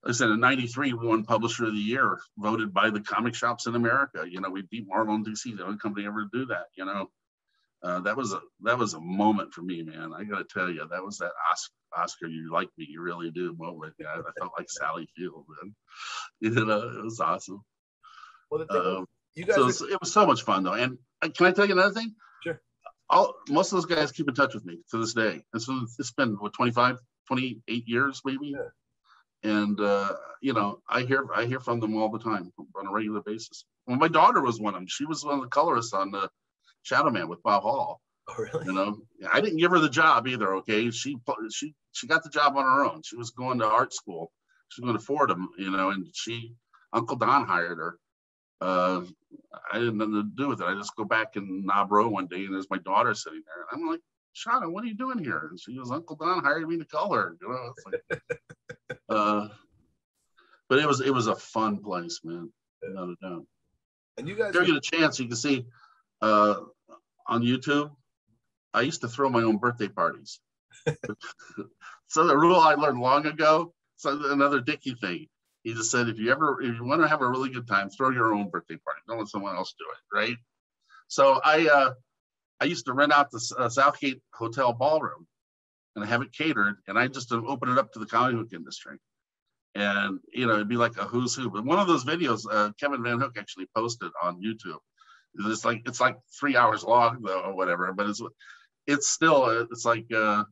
like I said, in '93, we won Publisher of the Year, voted by the comic shops in America. You know, we beat Marvel and DC, the only company ever to do that. You know, that was a moment for me, man. I got to tell you, that was that Oscar, you like me, you really do moment. Yeah, I felt like Sally Field, man. You know, it was awesome. Well, the thing you guys, so it was so much fun though. And can I tell you another thing? Sure. Most of those guys keep in touch with me to this day. It's been what, 28 years maybe. Yeah. And you know, I hear from them all the time on a regular basis. Well, my daughter was one of them. She was one of the colorists on the Shadow Man with Bob Hall. Oh, really? You know, I didn't give her the job either. Okay, she got the job on her own. She was going to art school. She was going to Fordham, you know, and Uncle Don hired her. I didn't have nothing to do with it. I just go back in Knob Row one day, and there's my daughter sitting there, and I'm like, Shauna, what are you doing here? And she goes, Uncle Don hired me to color. You know, it's like, but it was a fun place, man. Without a doubt. And you guys, if you get a chance, you can see on YouTube. I used to throw my own birthday parties. So the rule I learned long ago. So another Dickie thing. He just said, if you want to have a really good time, throw your own birthday party. Don't let someone else do it, right? So I used to rent out the Southgate Hotel ballroom and have it catered, and I just open it up to the comic book industry. And, you know, it'd be like a who's who. But one of those videos, Kevin Van Hook actually posted on YouTube. It's like 3 hours long though, or whatever. But it's still it's like there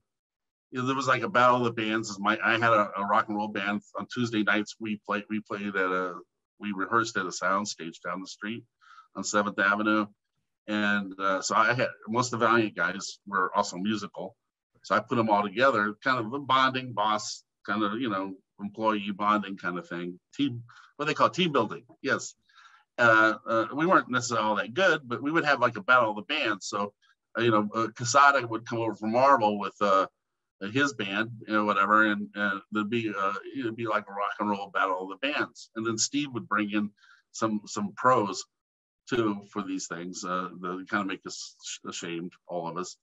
was like a battle of the bands. I had a rock and roll band on Tuesday nights. We rehearsed at a sound stage down the street on 7th Avenue. And so I had, most of the Valiant guys were also musical. So I put them all together, kind of a bonding boss, kind of, you know, employee bonding kind of thing. What they call team building. Yes. We weren't necessarily all that good, but we would have like a battle of the bands. So, you know, Casada would come over from Marvel with his band, you know, whatever, and it'd be like a rock and roll battle of the bands. And then Steve would bring in some pros too for these things. They kind of make us ashamed, all of us,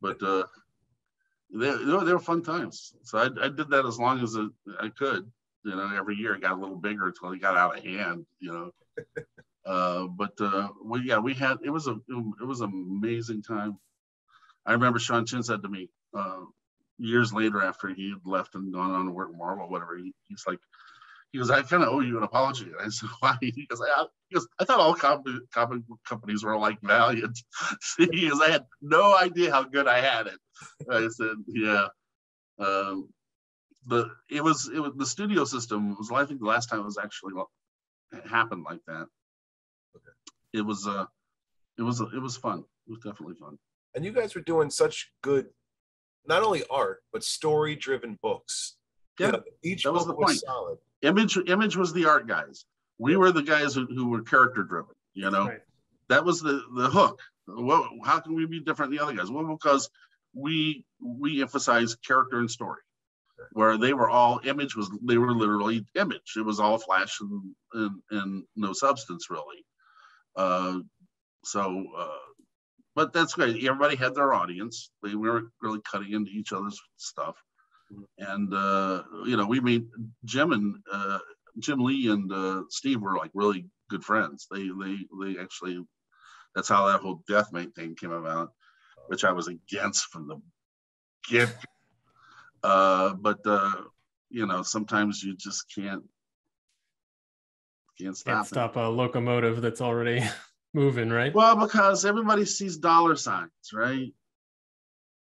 but they were fun times. So I did that as long as I could. You know, every year it got a little bigger until it got out of hand. You know, we had it was an amazing time. I remember Sean Chin said to me years later after he had left and gone on to work at Marvel, whatever. He's like, He goes, I kind of owe you an apology. And I said, why? He goes, I thought all comic book companies were like Valiant. He goes, I had no idea how good I had it. I said, yeah. But it was the studio system was, I think, the last time it was actually happened like that. Okay. It was fun. It was definitely fun. And you guys were doing such good, not only art but story-driven books. Yeah, you know, each book was solid. Image was the art guys. We were the guys who were character driven. You know, Right. That was the hook. Well, how can we be different than the other guys? Well, because we emphasize character and story. Where they were all they were literally image. It was all flash and no substance really. But that's great. Everybody had their audience. They weren't really cutting into each other's stuff. And we made Jim Lee and Steve were like really good friends. They actually, that's how that whole Deathmate thing came about, which I was against from the get. But sometimes you just can't stop a locomotive that's already moving, right? Well, because everybody sees dollar signs, right?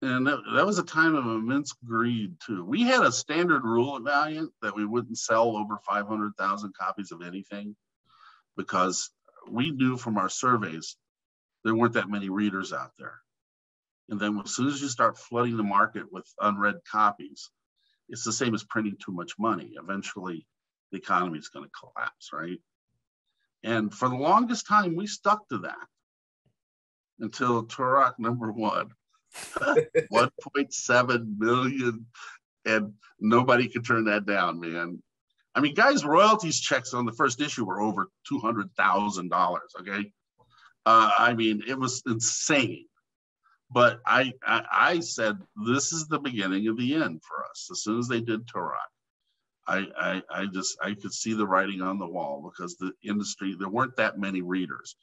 And that was a time of immense greed too. We had a standard rule at Valiant that we wouldn't sell over 500,000 copies of anything, because we knew from our surveys there weren't that many readers out there. And then as soon as you start flooding the market with unread copies, it's the same as printing too much money. Eventually, the economy is going to collapse, right? And for the longest time, we stuck to that until Turok #1. 1.7 million, and nobody could turn that down, man. I mean, guys' royalties checks on the first issue were over $200,000. Okay, I mean, it was insane. But I said, this is the beginning of the end for us. As soon as they did Turok, I could see the writing on the wall, because the industry, there weren't that many readers.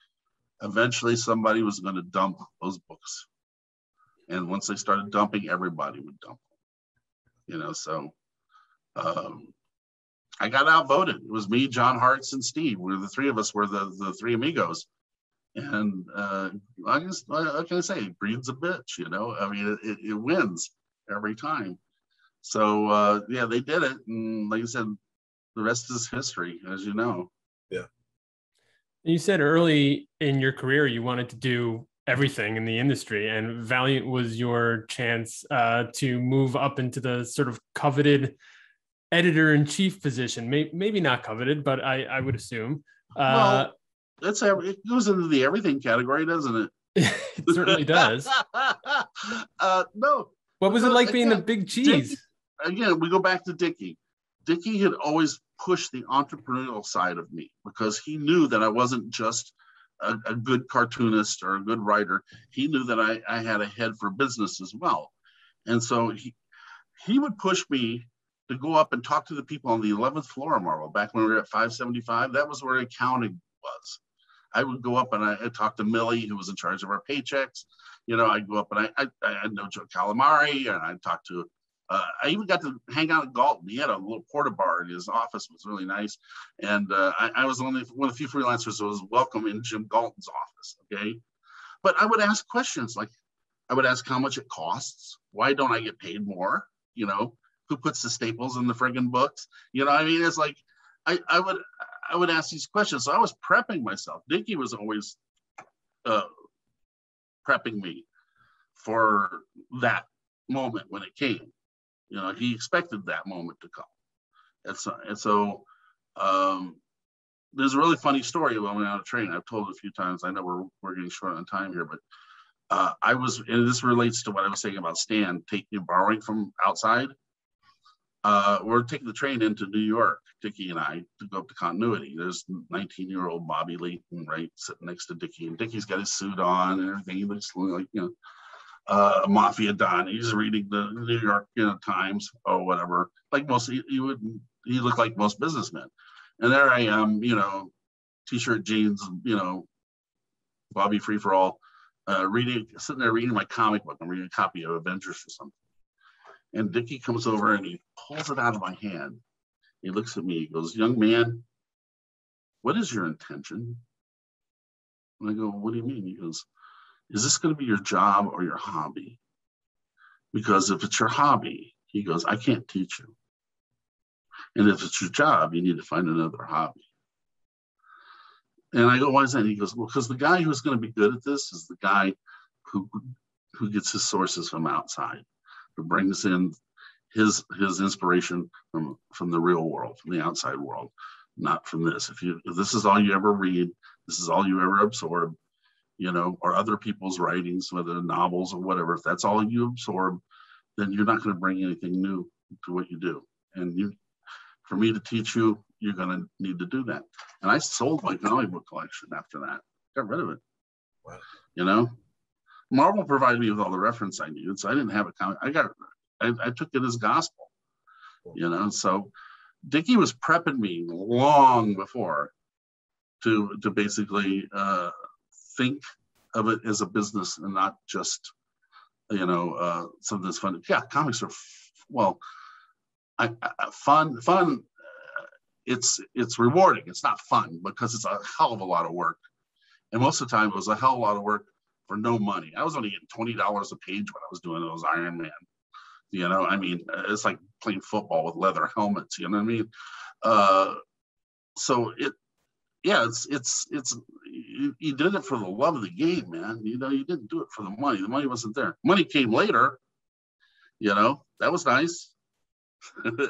Eventually, somebody was going to dump those books. And once they started dumping, everybody would dump them. So I got outvoted. It was me, John Hartz, and Steve. The three of us were the three amigos. And I guess, what can I say? It breeds a bitch, I mean, it wins every time. So, they did it. And like I said, the rest is history, as you know. Yeah. You said early in your career you wanted to do everything in the industry, and Valiant was your chance to move up into the sort of coveted editor-in-chief position. Maybe not coveted, but I would assume. Well, it goes into the everything category, doesn't it? It certainly does. No. What was it like being the big cheese? Again, we go back to Dickie. Dickie had always pushed the entrepreneurial side of me, because he knew that I wasn't just a good cartoonist or a good writer. He knew that I had a head for business as well. And so he would push me to go up and talk to the people on the 11th floor of Marvel, back when we were at 575. That was where accounting was. I would go up and I talked to Millie, who was in charge of our paychecks. I'd go up and I know Joe Calamari, and I'd talk to, I even got to hang out at Galton. He had a little porta bar in his office. It was really nice. And I was only one of the few freelancers who was welcome in Jim Galton's office, okay? But I would ask questions, like I would ask how much it costs. Why don't I get paid more? Who puts the staples in the friggin' books? I mean, it's like, I would ask these questions. So I was prepping myself. Dickie was always prepping me for that moment when it came. He expected that moment to come. And so there's a really funny story when we were on a train. I've told it a few times. I know we're getting short on time here, but and this relates to what I was saying about Stan borrowing from outside. We're taking the train into New York, Dickie and I, to go up to Continuity. There's 19-year-old Bobby Layton, right, sitting next to Dickie, and Dickie's got his suit on and everything. He looks like, a mafia don. He's reading the New York, Times or whatever. Like he looked like most businessmen. And there I am, t-shirt, jeans, Bobby Free for All, sitting there reading my comic book. I'm reading a copy of Avengers or something. And Dickie comes over and he pulls it out of my hand He looks at me, he goes, young man, what is your intention? And I go, what do you mean? He goes, is this going to be your job or your hobby? Because if it's your hobby, he goes, I can't teach you. And if it's your job, you need to find another hobby. And I go, why is that? And he goes, well, because the guy who's going to be good at this is the guy who gets his sources from outside, who brings in his inspiration from the real world, from the outside world, not from this. If this is all you ever read, this is all you ever absorb, you know, or other people's writings, whether novels or whatever, if that's all you absorb, then you're not going to bring anything new to what you do. And for me to teach you, you're going to need to do that. And I sold my comic book collection after that, got rid of it. Wow. You know, Marvel provided me with all the reference I needed, so I didn't have a comic. I took it as gospel, you know. So Dickie was prepping me long before to basically think of it as a business and not just, you know, something that's fun. Yeah, comics are fun. It's rewarding. It's not fun because it's a hell of a lot of work, and most of the time it was a hell of a lot of work for no money. I was only getting $20 a page when I was doing those Iron Man. You know, I mean, it's like playing football with leather helmets. You know what I mean? So you did it for the love of the game, man. You know, you didn't do it for the money. The money wasn't there. Money came later. You know, that was nice. You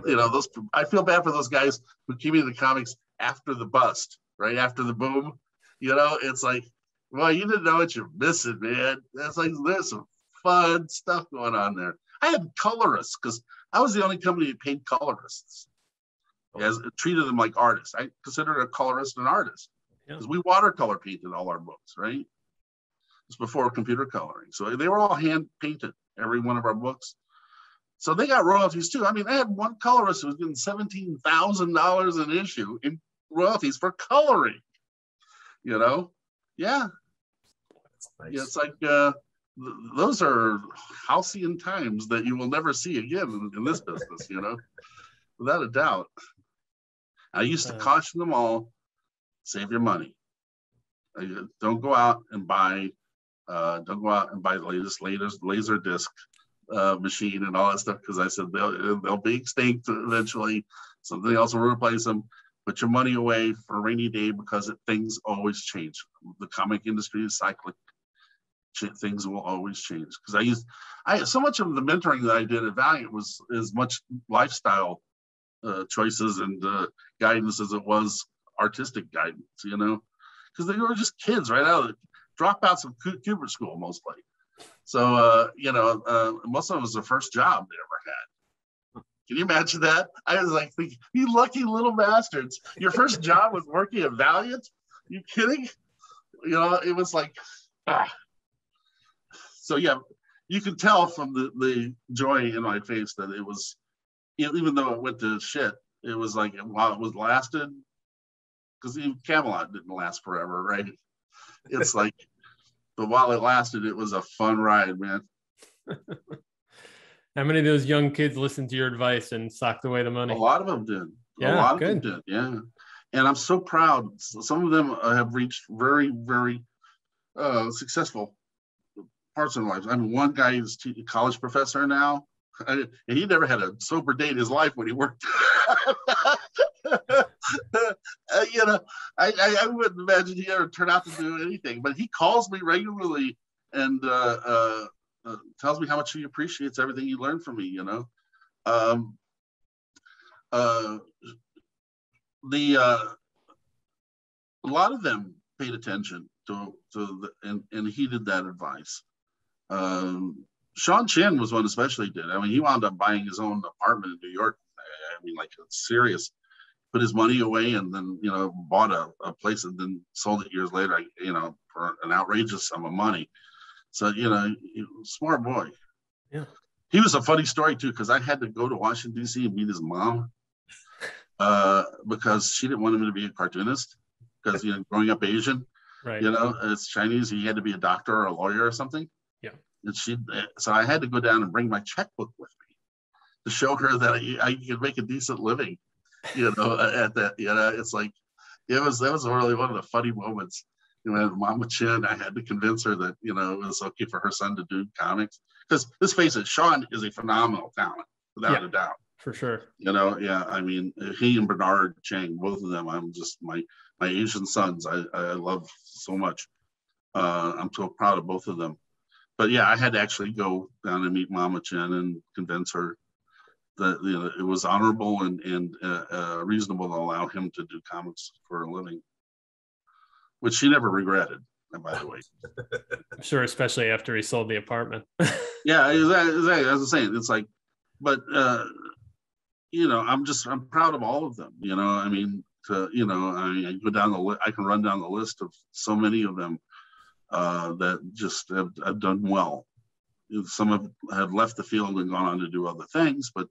know, I feel bad for those guys who came into the comics after the bust, right after the boom. You know, it's like, well, you didn't know what you're missing, man. That's like, there's some fun stuff going on there. I had colorists because I was the only company that paid colorists. Treated them like artists. I considered a colorist an artist because we watercolor painted all our books, right? It's before computer coloring. So they were all hand painted, every one of our books. So they got royalties too. I mean, I had one colorist who was getting $17,000 an issue in royalties for coloring. You know? Yeah. That's nice. Yeah, it's like those are halcyon times that you will never see again in this business, you know, without a doubt. I used to caution them all, save your money. Don't go out and buy the latest laser disc machine and all that stuff, because I said they'll be extinct eventually. Something else will replace them. Put your money away for a rainy day because things always change. The comic industry is cyclic. Things will always change. Because so much of the mentoring that I did at Valiant was as much lifestyle choices and guidance as it was artistic guidance, you know, because they were just kids right out of dropouts of Cooper school mostly. So, you know, most of them was the first job they ever had. Can you imagine that? I was like, you lucky little bastards. Your first job was working at Valiant? You kidding? You know, it was like, So, yeah, you can tell from the joy in my face that it was, even though it went to shit, it was like, while it was lasted, because even Camelot didn't last forever, right? It's like, but while it lasted, it was a fun ride, man. How many of those young kids listened to your advice and socked away the money? A lot of them did. Yeah, a lot good. of them did, yeah. And I'm so proud. Some of them have reached very, very successful parts of their lives. I mean, one guy is a college professor now, and he never had a sober day in his life when he worked. You know, I wouldn't imagine he ever turned out to do anything, but he calls me regularly and tells me how much he appreciates everything he learned from me, you know. A lot of them paid attention and heeded that advice. Sean Chin was one especially did. I mean, he wound up buying his own apartment in New York. I mean, like, it's serious. Put his money away and then, you know, bought a place and then sold it years later, you know, for an outrageous sum of money. So, you know, smart boy. Yeah. He was a funny story too, because I had to go to Washington, D.C. and meet his mom because she didn't want him to be a cartoonist because, you know, growing up Asian, right? You know, as Chinese, he had to be a doctor or a lawyer or something. Yeah. And so I had to go down and bring my checkbook with me. to show her that I could make a decent living, at that. It's like that was really one of the funny moments. Mama Chin, I had to convince her that it was okay for her son to do comics, because let's face it, Sean is a phenomenal talent without a doubt. For sure. I mean, he and Bernard Chang, both of them, I'm just my Asian sons, I love so much. I'm so proud of both of them. But yeah, I had to actually go down and meet Mama Chen and convince her that it was honorable and reasonable to allow him to do comics for a living, which she never regretted, by the way. I'm sure, especially after he sold the apartment. Yeah, exactly. As I was saying, it's like, but I'm proud of all of them. I mean, I go down I can run down the list of so many of them that just have done well. Some have left the field and gone on to do other things, but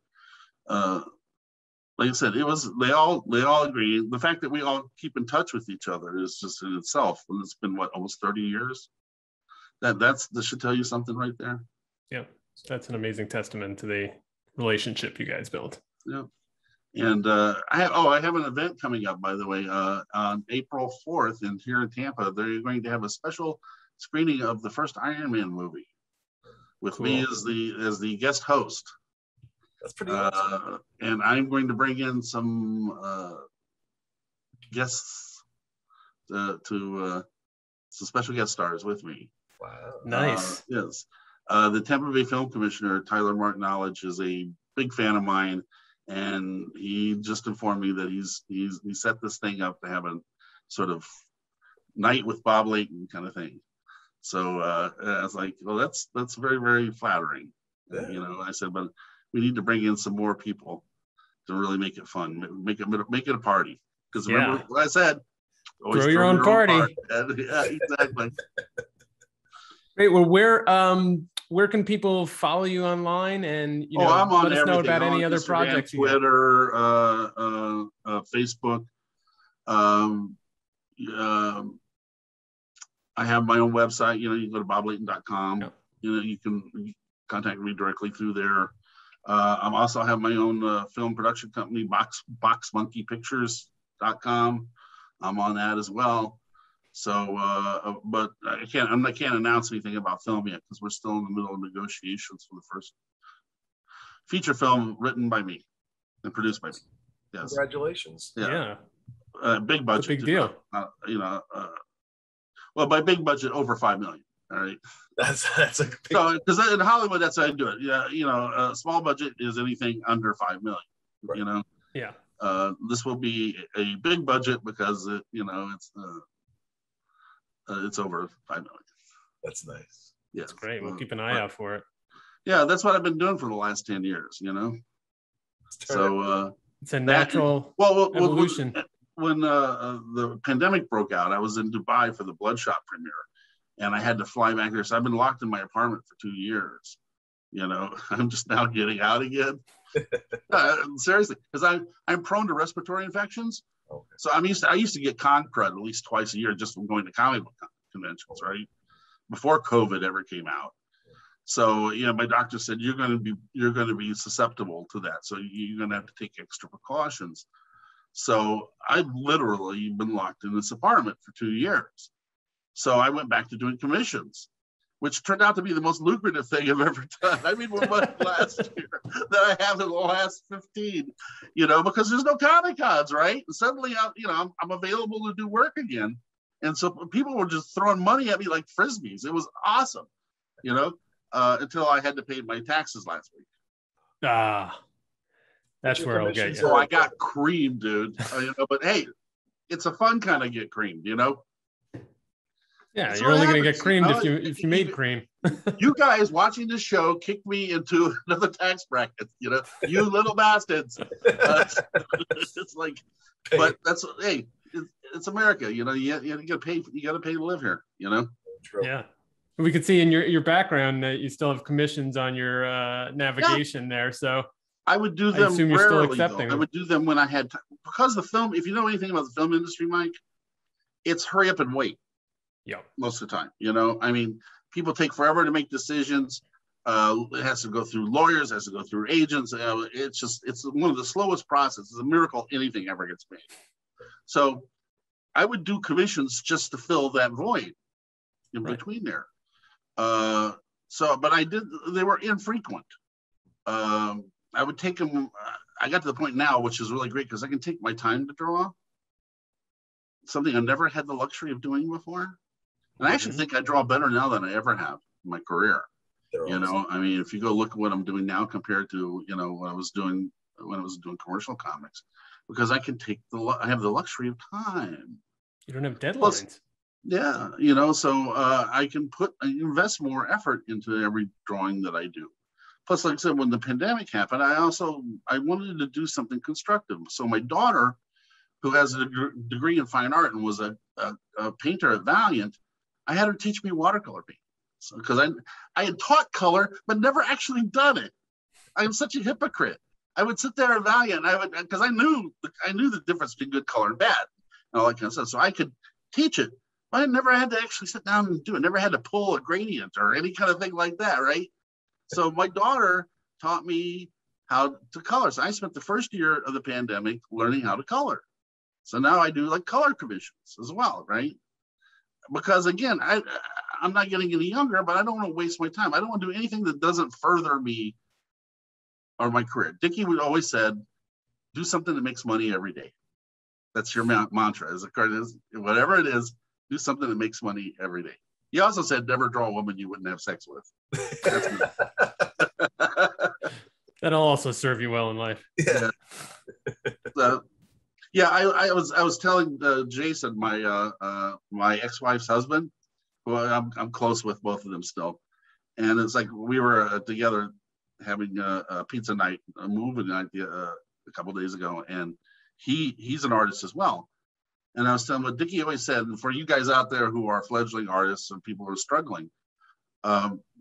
like I said, they all agree. The fact that we all keep in touch with each other is just in itself, and it's been almost 30 years. That should tell you something right there. Yeah, that's an amazing testament to the relationship you guys built. Yeah. And I have an event coming up, by the way, on April 4th, and here in Tampa, they're going to have a special screening of the first Iron Man movie with me as the guest host. That's pretty awesome. And I'm going to bring in some guests some special guest stars with me. Wow. Nice. Yes. The Tampa Bay Film Commissioner, Tyler Martin Knowledge, is a big fan of mine. And he just informed me that he set this thing up to have a sort of night with Bob Layton kind of thing. So I was like, well, that's very, very flattering. Yeah. I said, but we need to bring in some more people to really make it fun, make it a party. Because remember what I said, always throw your own party. Yeah, exactly. Great. Well, where can people follow you online and I'm on let us know about any other Instagram, projects? Twitter, Facebook. I have my own website. You can go to boblayton.com. Yep. You can contact me directly through there. I also have my own film production company, boxmonkeypictures.com. I'm on that as well. So, but I can't announce anything about film yet because we're still in the middle of negotiations for the first feature film written by me and produced by me. Yes. Congratulations. Yeah. Big budget. Big deal. Well, by big budget, over $5 million. All right. That's a big... So, because in Hollywood, that's how I do it. Yeah. Small budget is anything under $5 million. Right. Yeah. This will be a big budget because it's over $5 million. That's nice. Yeah, that's great. We'll keep an eye out for it. Yeah, that's what I've been doing for the last 10 years. So it's a natural evolution. When the pandemic broke out, I was in Dubai for the Bloodshot premiere, and I had to fly back there. So I've been locked in my apartment for 2 years. I'm just now getting out again. Seriously, because I'm prone to respiratory infections. Okay. So I used to get con crud at least twice a year just from going to comic book conventions, right? Before COVID ever came out. So my doctor said you're going to be susceptible to that. So you're going to have to take extra precautions. So I've literally been locked in this apartment for 2 years. So I went back to doing commissions, which turned out to be the most lucrative thing I've ever done. I made more money last year than I have in the last 15, because there's no Comic Cons, right? And suddenly, I'm available to do work again. And so people were just throwing money at me like Frisbees. It was awesome, until I had to pay my taxes last week. That's where I'll get you. So I got creamed, dude. But hey, it's a fun kind of get creamed, Yeah, you're only going to get creamed if you made cream. You guys watching this show kicked me into another tax bracket. You little bastards. It's like, but that's it's America. You got to pay. You got to pay to live here. True. Yeah, we could see in your background that you still have commissions on your navigation there. So I would do them. I assume you're still accepting them. I would do them when I had time. Because the film. If you know anything about the film industry, Mike, it's hurry up and wait. Yeah, most of the time, I mean, people take forever to make decisions. It has to go through lawyers, has to go through agents. It's one of the slowest processes. It's a miracle anything ever gets made. So I would do commissions just to fill that void in between there. But they were infrequent. I would take them. I got to the point now, which is really great because I can take my time to draw. Something I never had the luxury of doing before. And I actually think I draw better now than I ever have in my career. I mean, if you go look at what I'm doing now compared to, what I was doing when I was doing commercial comics, because I have the luxury of time. You don't have deadlines. Plus, yeah, so I can invest more effort into every drawing that I do. Plus, like I said, when the pandemic happened, I wanted to do something constructive. So my daughter, who has a degree in fine art and was a painter at Valiant, I had her teach me watercolor paint. Because I had taught color, but never actually done it. I am such a hypocrite. I would sit there at Valiant, because I knew the difference between good color and bad, and all that kind of stuff. So I could teach it, but I never had to actually sit down and do it. Never had to pull a gradient or any kind of thing like that, right? So my daughter taught me how to color. So I spent the first year of the pandemic learning how to color. So now I do like color commissions as well, right? Because again, I'm not getting any younger, but I don't want to waste my time. I don't want to do anything that doesn't further me or my career. Dickie would always said, do something that makes money every day. That's your mantra. Whatever it is, do something that makes money every day. He also said, never draw a woman you wouldn't have sex with. That's That'll also serve you well in life. Yeah. I was telling Jason, my ex-wife's husband, who I'm close with both of them still, and it's like we were together having a pizza night, a movie night a couple of days ago, and he's an artist as well. And I was telling him what Dickie always said, and for you guys out there who are fledgling artists and people who are struggling,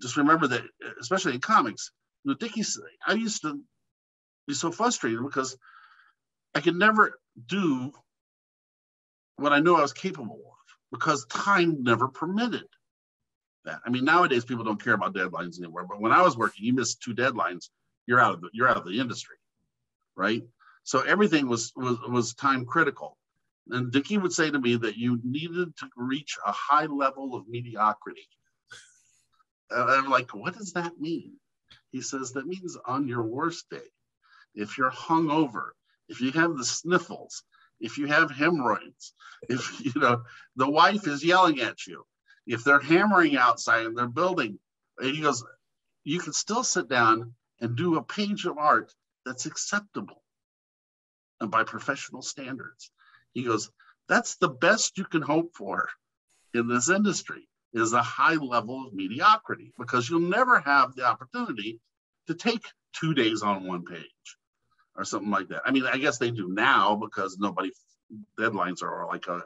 just remember that, especially in comics, I used to be so frustrated because I could never do what I knew I was capable of because time never permitted that. I mean, nowadays people don't care about deadlines anymore, but when I was working, you missed 2 deadlines, you're out of the industry, right? So everything was time critical. And Dickie would say to me that you needed to reach a high level of mediocrity. And I'm like, what does that mean? He says, that means on your worst day, if you're hungover, if you have the sniffles, if you have hemorrhoids, if the wife is yelling at you, if they're hammering outside in their building, and he goes, you can still sit down and do a page of art that's acceptable and by professional standards. He goes, that's the best you can hope for in this industry, is a high level of mediocrity, because you'll never have the opportunity to take 2 days on one page or something like that. I mean, I guess they do now because deadlines are like a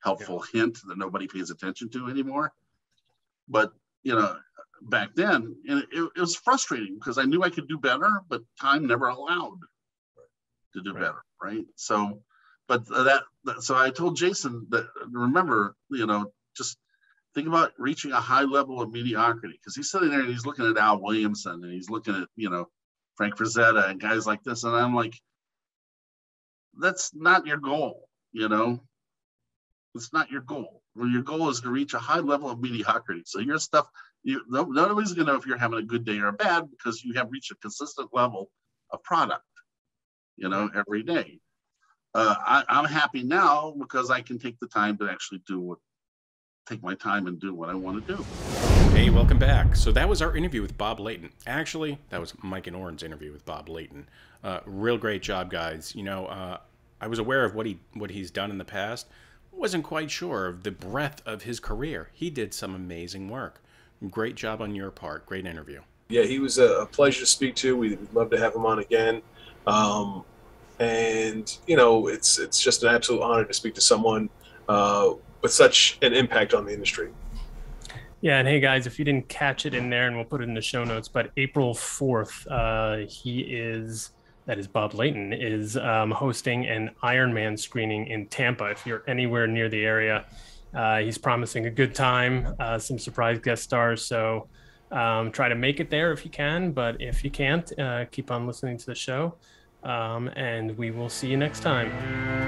helpful hint that nobody pays attention to anymore. But, back then, it was frustrating because I knew I could do better, but time never allowed to do better, right? So, so I told Jason that, remember, just think about reaching a high level of mediocrity, because he's sitting there and he's looking at Al Williamson and he's looking at, Frank Frazetta and guys like this. And I'm like, that's not your goal, It's not your goal. Well, your goal is to reach a high level of mediocrity. So your stuff, nobody's going to know if you're having a good day or a bad, because you have reached a consistent level of product, every day. I'm happy now because I can take the time to actually take my time and do what I want to do. Hey, welcome back. So that was our interview with Bob Layton. Actually, that was Mike and Oren's interview with Bob Layton. Real great job, guys. I was aware of what he's done in the past. Wasn't quite sure of the breadth of his career. He did some amazing work. Great job on your part. Great interview. Yeah, he was a pleasure to speak to. We'd love to have him on again. And it's just an absolute honor to speak to someone with such an impact on the industry. Yeah, and hey guys, if you didn't catch it in there, and we'll put it in the show notes, but April 4th, that is Bob Layton, is hosting an Iron Man screening in Tampa. If you're anywhere near the area, he's promising a good time, some surprise guest stars. So Try to make it there if you can, but if you can't, keep on listening to the show. And we will see you next time.